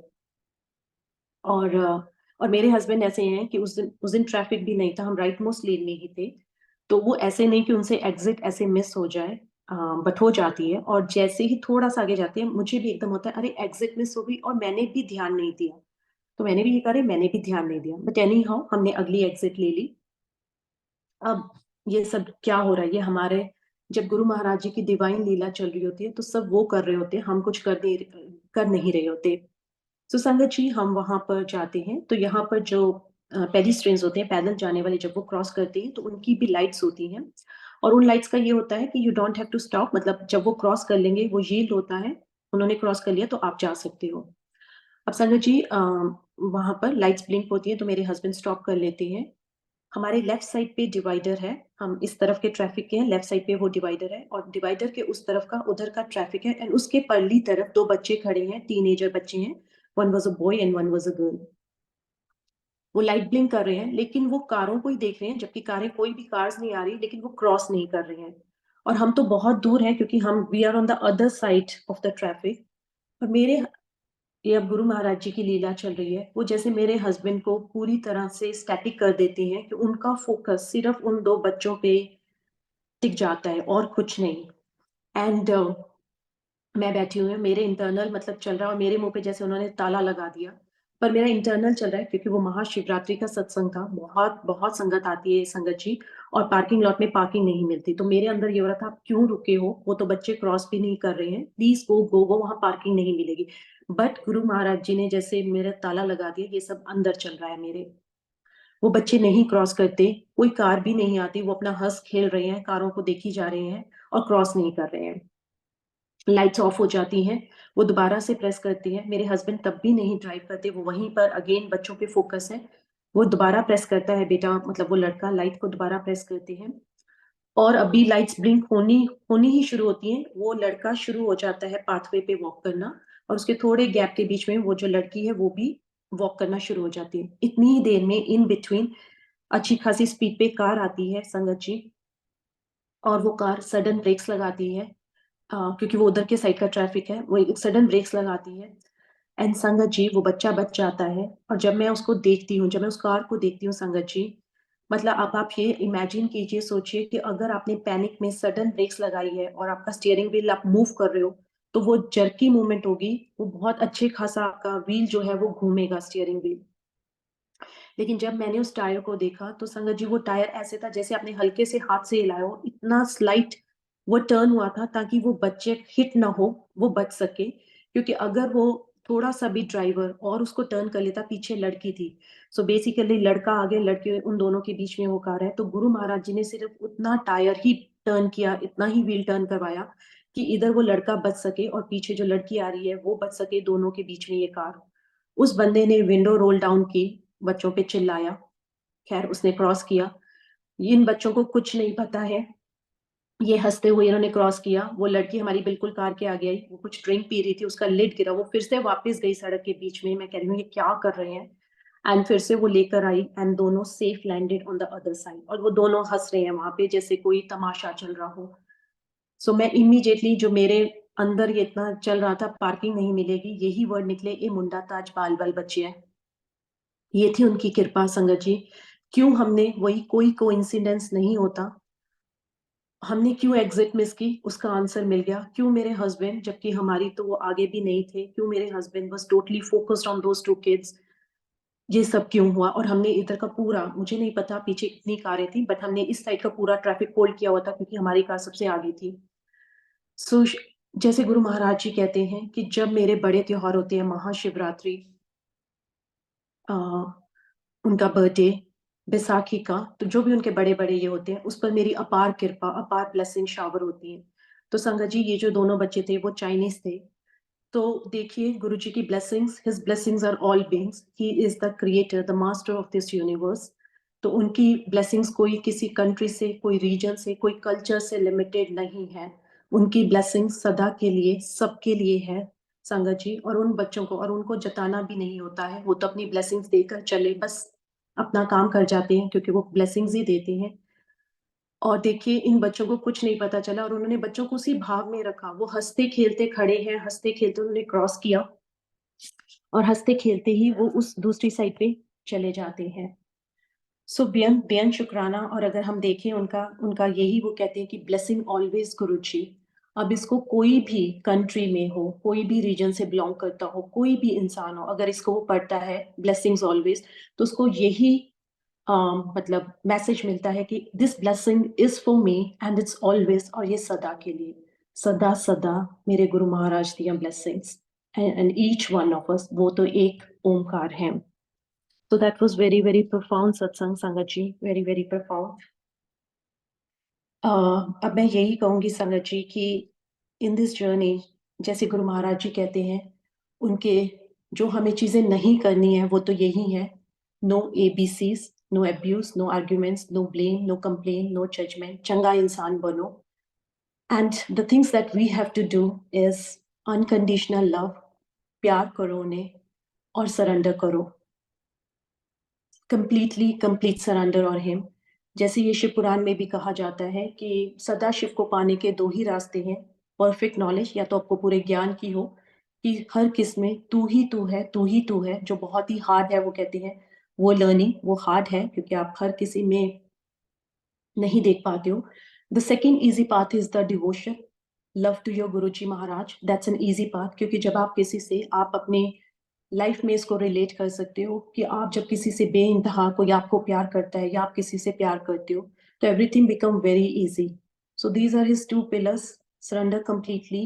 और मेरे हस्बैंड ऐसे हैं कि उस दिन ट्रैफिक भी नहीं था, हम राइट मोस्ट लेन में ही थे, तो वो ऐसे नहीं कि उनसे एग्जिट ऐसे मिस हो जाए, बट हो जाती है। और जैसे ही थोड़ा सा आगे जाते हैं, मुझे भी एकदम होता है अरे एग्जिट मिस हो गई, और मैंने भी ध्यान नहीं दिया। तो मैंने भी ये कहा, मैंने भी ध्यान नहीं दिया, बट एनी हाउ हमने अगली एग्जिट ले ली। अब ये सब क्या हो रहा है, ये हमारे, जब गुरु महाराज जी की डिवाइन लीला चल रही होती है तो सब वो कर रहे होते हैं, हम कुछ कर नहीं रहे होते। तो संगत जी, हम वहां पर जाते हैं तो यहाँ पर जो पेडिस्ट्रियंस होते हैं, पैदल जाने वाले, जब वो क्रॉस करते हैं तो उनकी भी लाइट्स होती हैं, और उन लाइट्स का ये होता है कि you don't have to stop, मतलब जब वो क्रॉस कर लेंगे वो यील्ड होता है, उन्होंने क्रॉस कर लिया तो आप जा सकते हो। अब संगत जी वहां पर लाइट्स ब्लिंक होती है तो मेरे हस्बैंड स्टॉप कर लेते हैं। हमारे लेफ्ट साइड पे डिवाइडर है, हम इस तरफ के ट्रैफिक के हैं, लेफ्ट साइड पे वो डिवाइडर है और डिवाइडर के उस तरफ का उधर का ट्रैफिक है, एंड उसके परली तरफ दो बच्चे खड़े हैं, टीनेजर बच्चे हैं, one was a boy and one was a girl. वो लाइट ब्लिंक कर रहे हैं लेकिन वो कारों को ही देख रहे हैं, जबकि कारें, कोई भी कार्स नहीं आ रही, लेकिन वो क्रॉस नहीं कर रहे हैं। और हम तो बहुत दूर हैं क्योंकि हम we are on the other side of the traffic. और मेरे, ये अब गुरु महाराज जी की लीला चल रही है, वो जैसे मेरे हस्बैंड को पूरी तरह से स्टैटिक कर देती हैं कि उनका फोकस सिर्फ उन दो बच्चों पे टिक जाता है और कुछ नहीं। एंड मैं बैठी हुई हूँ, मेरे इंटरनल मतलब चल रहा है और मेरे मुंह पे जैसे उन्होंने ताला लगा दिया, पर मेरा इंटरनल चल रहा है क्योंकि वो महाशिवरात्रि का सत्संग था, बहुत बहुत संगत आती है संगत जी, और पार्किंग लॉट में पार्किंग नहीं मिलती, तो मेरे अंदर ये हो रहा था आप क्यों रुके हो, वो तो बच्चे क्रॉस भी नहीं कर रहे हैं, प्लीज गो गो गो, वहां पार्किंग नहीं मिलेगी। बट गुरु महाराज जी ने जैसे मेरा ताला लगा दिया, ये सब अंदर चल रहा है मेरे, वो बच्चे नहीं क्रॉस करते, कोई कार भी नहीं आती, वो अपना हंस खेल रहे हैं, कारों को देखी जा रहे हैं और क्रॉस नहीं कर रहे हैं। लाइट्स ऑफ हो जाती हैं, वो दोबारा से प्रेस करती है, मेरे हस्बैंड तब भी नहीं ड्राइव करते, वो वहीं पर अगेन बच्चों पे फोकस है, वो दोबारा प्रेस करता है, बेटा मतलब वो लड़का लाइट को दोबारा प्रेस करते हैं, और अभी लाइट्स ब्लिंक होनी होनी ही शुरू होती हैं, वो लड़का शुरू हो जाता है पाथवे पे वॉक करना, और उसके थोड़े गैप के बीच में वो जो लड़की है वो भी वॉक करना शुरू हो जाती है। इतनी ही देर में इन बिटवीन अच्छी खासी स्पीड पे कार आती है संगत जी, और वो कार सडन ब्रेक्स लगाती है, क्योंकि वो उधर के साइड का ट्रैफिक है, वो एक सडन ब्रेक्स लगाती है, एंड संगत जी वो बच्चा बच जाता है। और जब मैं उसको देखती हूँ, जब मैं उस कार को देखती हूँ संगत जी, मतलब आप ये इमेजिन कीजिए, सोचिए कि अगर आपने पैनिक में सडन ब्रेक्स लगाई है और आपका स्टीयरिंग व्हील आप मूव कर रहे हो, तो वो जर्की मूवमेंट होगी, वो बहुत अच्छे खासा आपका व्हील जो है वो घूमेगा, स्टीयरिंग व्हील। लेकिन जब मैंने उस टायर को देखा तो संगत जी वो टायर ऐसे था जैसे आपने हल्के से हाथ से हिलाया हो, इतना स्लाइट वो टर्न हुआ था ताकि वो बच्चे हिट ना हो, वो बच सके, क्योंकि अगर वो थोड़ा सा भी ड्राइवर और उसको टर्न कर लेता, पीछे लड़की थी, सो बेसिकली लड़का आगे, लड़के, उन दोनों के बीच में वो कार है, तो गुरु महाराज जी ने सिर्फ उतना टायर ही टर्न किया, इतना ही व्हील टर्न करवाया कि इधर वो लड़का बच सके और पीछे जो लड़की आ रही है वो बच सके, दोनों के बीच में ये कार। उस बंदे ने विंडो रोल डाउन की, बच्चों पे चिल्लाया, खैर उसने क्रॉस किया, इन बच्चों को कुछ नहीं पता है, ये हंसते हुए इन्होंने क्रॉस किया, वो लड़की हमारी बिल्कुल कार के आगे आई, वो कुछ ड्रिंक पी रही थी, उसका लिड गिरा, वो फिर से वापस गई सड़क के बीच में, मैं कह रही हूँ ये क्या कर रहे हैं, एंड फिर से वो लेकर आई एंड दोनों safe landed on the other side, और वो दोनों हंस रहे हैं वहां पे जैसे कोई तमाशा चल रहा हो। सो मैं इमीडिएटली, जो मेरे अंदर ये इतना चल रहा था पार्किंग नहीं मिलेगी, यही वर्ड निकले, ए मुंडा ताज बाल बाल बचिए, ये थी उनकी कृपा संगत जी। क्यों हमने, वही कोई कोइंसिडेंस नहीं होता, हमने क्यों एग्जिट मिस की, उसका आंसर मिल गया, क्यों मेरे हस्बैंड, जबकि हमारी तो वो आगे भी नहीं थे, क्यों मेरे हस्बैंड बस totally focused on those two kids, ये सब क्यों हुआ। और हमने इधर का पूरा, मुझे नहीं पता पीछे कितनी कारें थी, बट हमने इस साइड का पूरा ट्रैफिक होल्ड किया हुआ था क्योंकि हमारी कार सबसे आगे थी। सो जैसे गुरु महाराज जी कहते हैं कि जब मेरे बड़े त्योहार होते हैं, महाशिवरात्रि, उनका बर्थडे, बैसाखी का, तो जो भी उनके बड़े-बड़े ये होते हैं, उस पर मेरी अपार कृपा, अपार ब्लेसिंग शावर होती है। तो संगत जी ये जो दोनों बच्चे थे वो चाइनीज़ थे। तो देखिए गुरु जी की blessings, his blessings are all beings, he is the creator, the master of this universe. तो उनकी ब्लेसिंग्स कोई किसी कंट्री से, कोई रीजन से, कोई कल्चर से लिमिटेड नहीं है। उनकी ब्लेसिंग्स सदा के लिए, सबके लिए है संगत जी, और उन बच्चों को, और उनको जताना भी नहीं होता है, वो तो अपनी ब्लेसिंग्स देकर चले, बस अपना काम कर जाते हैं क्योंकि वो ब्लेसिंग्स ही देते हैं। और देखिए इन बच्चों को कुछ नहीं पता चला और उन्होंने बच्चों को उसी भाव में रखा, वो हंसते-खेलते खड़े हैं, हंसते-खेलते उन्होंने क्रॉस किया और हंसते-खेलते ही वो उस दूसरी साइड पे चले जाते हैं। सो बेअंत बेअंत शुक्राना। और अगर हम देखें उनका उनका यही, वो कहते हैं कि ब्लेसिंग ऑलवेज गुरुजी। अब इसको कोई भी कंट्री में हो, कोई भी रीजन से बिलोंग करता हो, कोई भी इंसान हो, अगर इसको वो पढ़ता है ब्लेसिंग्स ऑलवेज, तो उसको यही मतलब मैसेज मिलता है कि this blessing is for me and it's always, और ये सदा के लिए, सदा सदा मेरे गुरु महाराज दिया blessings and each one of us, वो तो एक ओमकार है। So that was very, very profound satsang, Sangatji. Very, very profound. अब मैं यही कहूंगी संगत जी कि इन दिस जर्नी, जैसे गुरु महाराज जी कहते हैं, उनके जो हमें चीजें नहीं करनी है वो तो यही है: no ABCs, no abuse, no arguments, no blame, no complain, no judgement, चंगा इंसान बनो। And the things that we have to do is unconditional love, प्यार करो उन्हें और सरेंडर करो, कंप्लीट सरेंडर और हिम। जैसे ये शिव पुराण में भी कहा जाता है कि सदा शिव को पाने के दो ही रास्ते हैं: परफेक्ट नॉलेज, या तो आपको पूरे ज्ञान की हो कि हर किस में तू ही तू है, तू ही तू है, जो बहुत ही हार्ड है, वो कहते हैं वो लर्निंग वो हार्ड है क्योंकि आप हर किसी में नहीं देख पाते हो। The second easy path is the devotion, love to your Guru ji Maharaj. That's an easy path, क्योंकि जब आप किसी से, आप अपने लाइफ में इसको रिलेट कर सकते हो कि आप जब किसी से बेइंतहा कोई आपको प्यार करता है या आप किसी से प्यार करते हो, तो everything become very easy. So these are his two pillars: surrender completely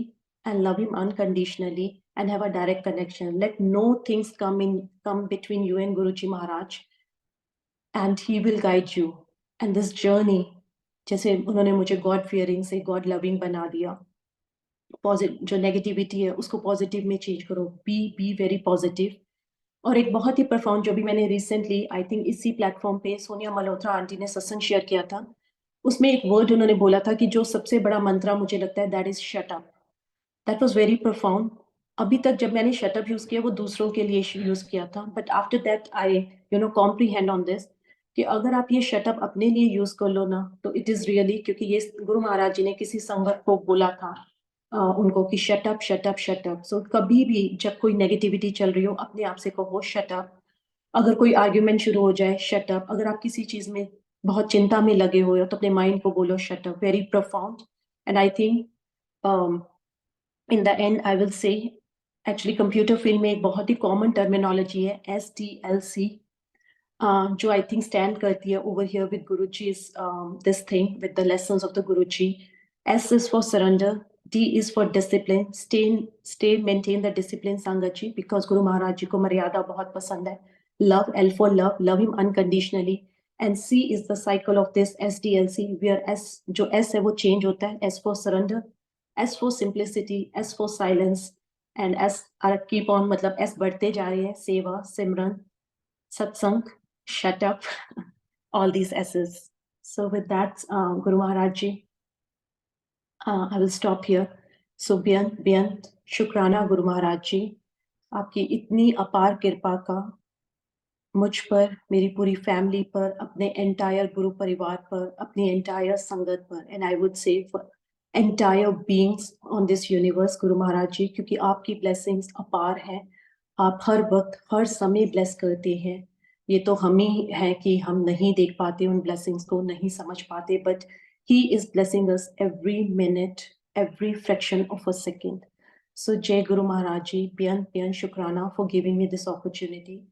and love him unconditionally and have a direct connection. Let no things come between you and Guruji Maharaj, and he will guide you. And this journey, जैसे उन्होंने मुझे God fearing से God loving बना दिया, positive जो negativity है उसको positive में चेंज करो, बी वेरी पॉजिटिव। और एक बहुत ही प्रफाउंड, जो भी मैंने रिसेंटली आई थिंक इसी प्लेटफॉर्म पे सोनिया मल्होत्रा आंटी ने सत्संग शेयर किया था, उसमें एक वर्ड उन्होंने बोला था कि जो सबसे बड़ा मंत्रा मुझे लगता है that is shut up. That was very profound. अभी तक जब मैंने शटअप यूज किया वो दूसरों के लिए यूज किया था, but after that I comprehend on this कि अगर आप ये शटअप अपने लिए यूज कर लो ना, तो इट इज रियली, क्योंकि ये गुरु महाराज जी ने किसी संगत को बोला था उनको कि शटअप शटअप शटअप। सो कभी भी जब कोई नेगेटिविटी चल रही हो, अपने आप से कहो शटअप। अगर कोई आर्ग्यूमेंट शुरू हो जाए, शटअप। अगर आप किसी चीज में बहुत चिंता में लगे हुए हो तो अपने माइंड को बोलो shut up. Very profound. And I think in the and I will say, actually computer field में एक बहुत ही कॉमन टर्मिनोलॉजी है STLC, जो आई थिंक स्टैंड करती है over here with Guruji, this thing with the lessons of the Guruji. S is for surrender, D is for discipline, stay maintain the discipline संगत जी, because गुरु महाराज जी को मर्यादा बहुत पसंद है। Love, L for love him unconditionally, and C is the cycle of this SDLC, where S, जो S है वो change होता है। S for surrender, S for simplicity, S for silence, and S are keep on, मतलब S बढ़ते जा रहे हैं: सेवा, सिमरन, satsang, shut up, all these S's. So with that, Guru Maharaj Ji, I will stop here. So बेअंत शुक्राना गुरु महाराज जी, आपकी इतनी अपार कृपा का मुझ पर, मेरी पूरी फैमिली पर, अपने एंटायर गुरु परिवार पर, अपनी एंटायर संगत पर, and I would say entire beings on this universe गुरु महाराज जी, क्योंकि आपकी ब्लेसिंग्स अपार हैं। आप हर वक्त हर समय ब्लेस करते हैं। ये तो हम ही हैं कि हम नहीं देख पाते उन ब्लेसिंग्स को, नहीं समझ पाते, but he is blessing us every minute, every fraction of a second. So Jai Guru Maharaj Ji, Bian Shukrana for giving me this opportunity.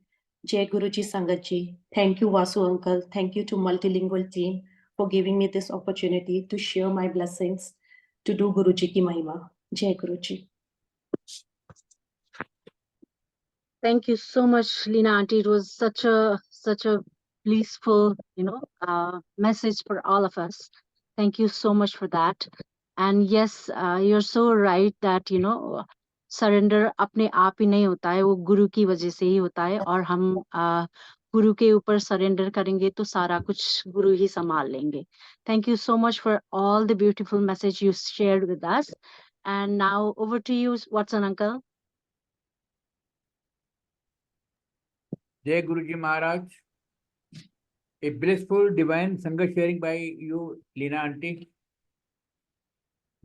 Jai Guru Ji Sangat Ji, thank you Vasu Uncle, thank you to Multilingual team for giving me this opportunity to share my blessings, to do Guru Ji ki Mahima. Jai Guru Ji. Thank you so much, Leena Auntie. It was such a blissful, message for all of us. Thank you so much for that. And yes, you're so right that surrender अपने आप ही नहीं होता है, वो गुरु की वजह से ही होता है। और हम गुरु के ऊपर सरेंडर करेंगे तो सारा कुछ गुरु ही संभाल लेंगे। Thank you so much for all the beautiful message you shared with us. And now over to you, Watson Uncle. Jai Guruji Maharaj. A blissful divine Sangha sharing by you, Leena Auntie.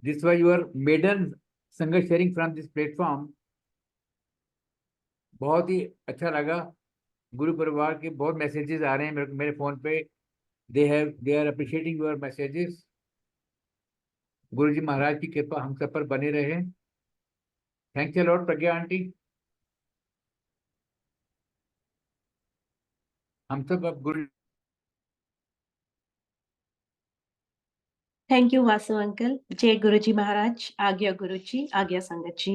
This was your maiden Sangha sharing from this platform. बहुत ही अच्छा लगा। गुरु परिवार के बहुत messages आ रहे हैं मेरे phone पे। they are appreciating your messages. गुरुजी महाराज की कृपा हम सब पर बने रहे। Thanks a lot Pragya aunty. हम सब अब गुरु। Thank you Vasu Uncle. Jai Guru Ji Maharaj, Agya Guru Ji, Agya Sangat Ji.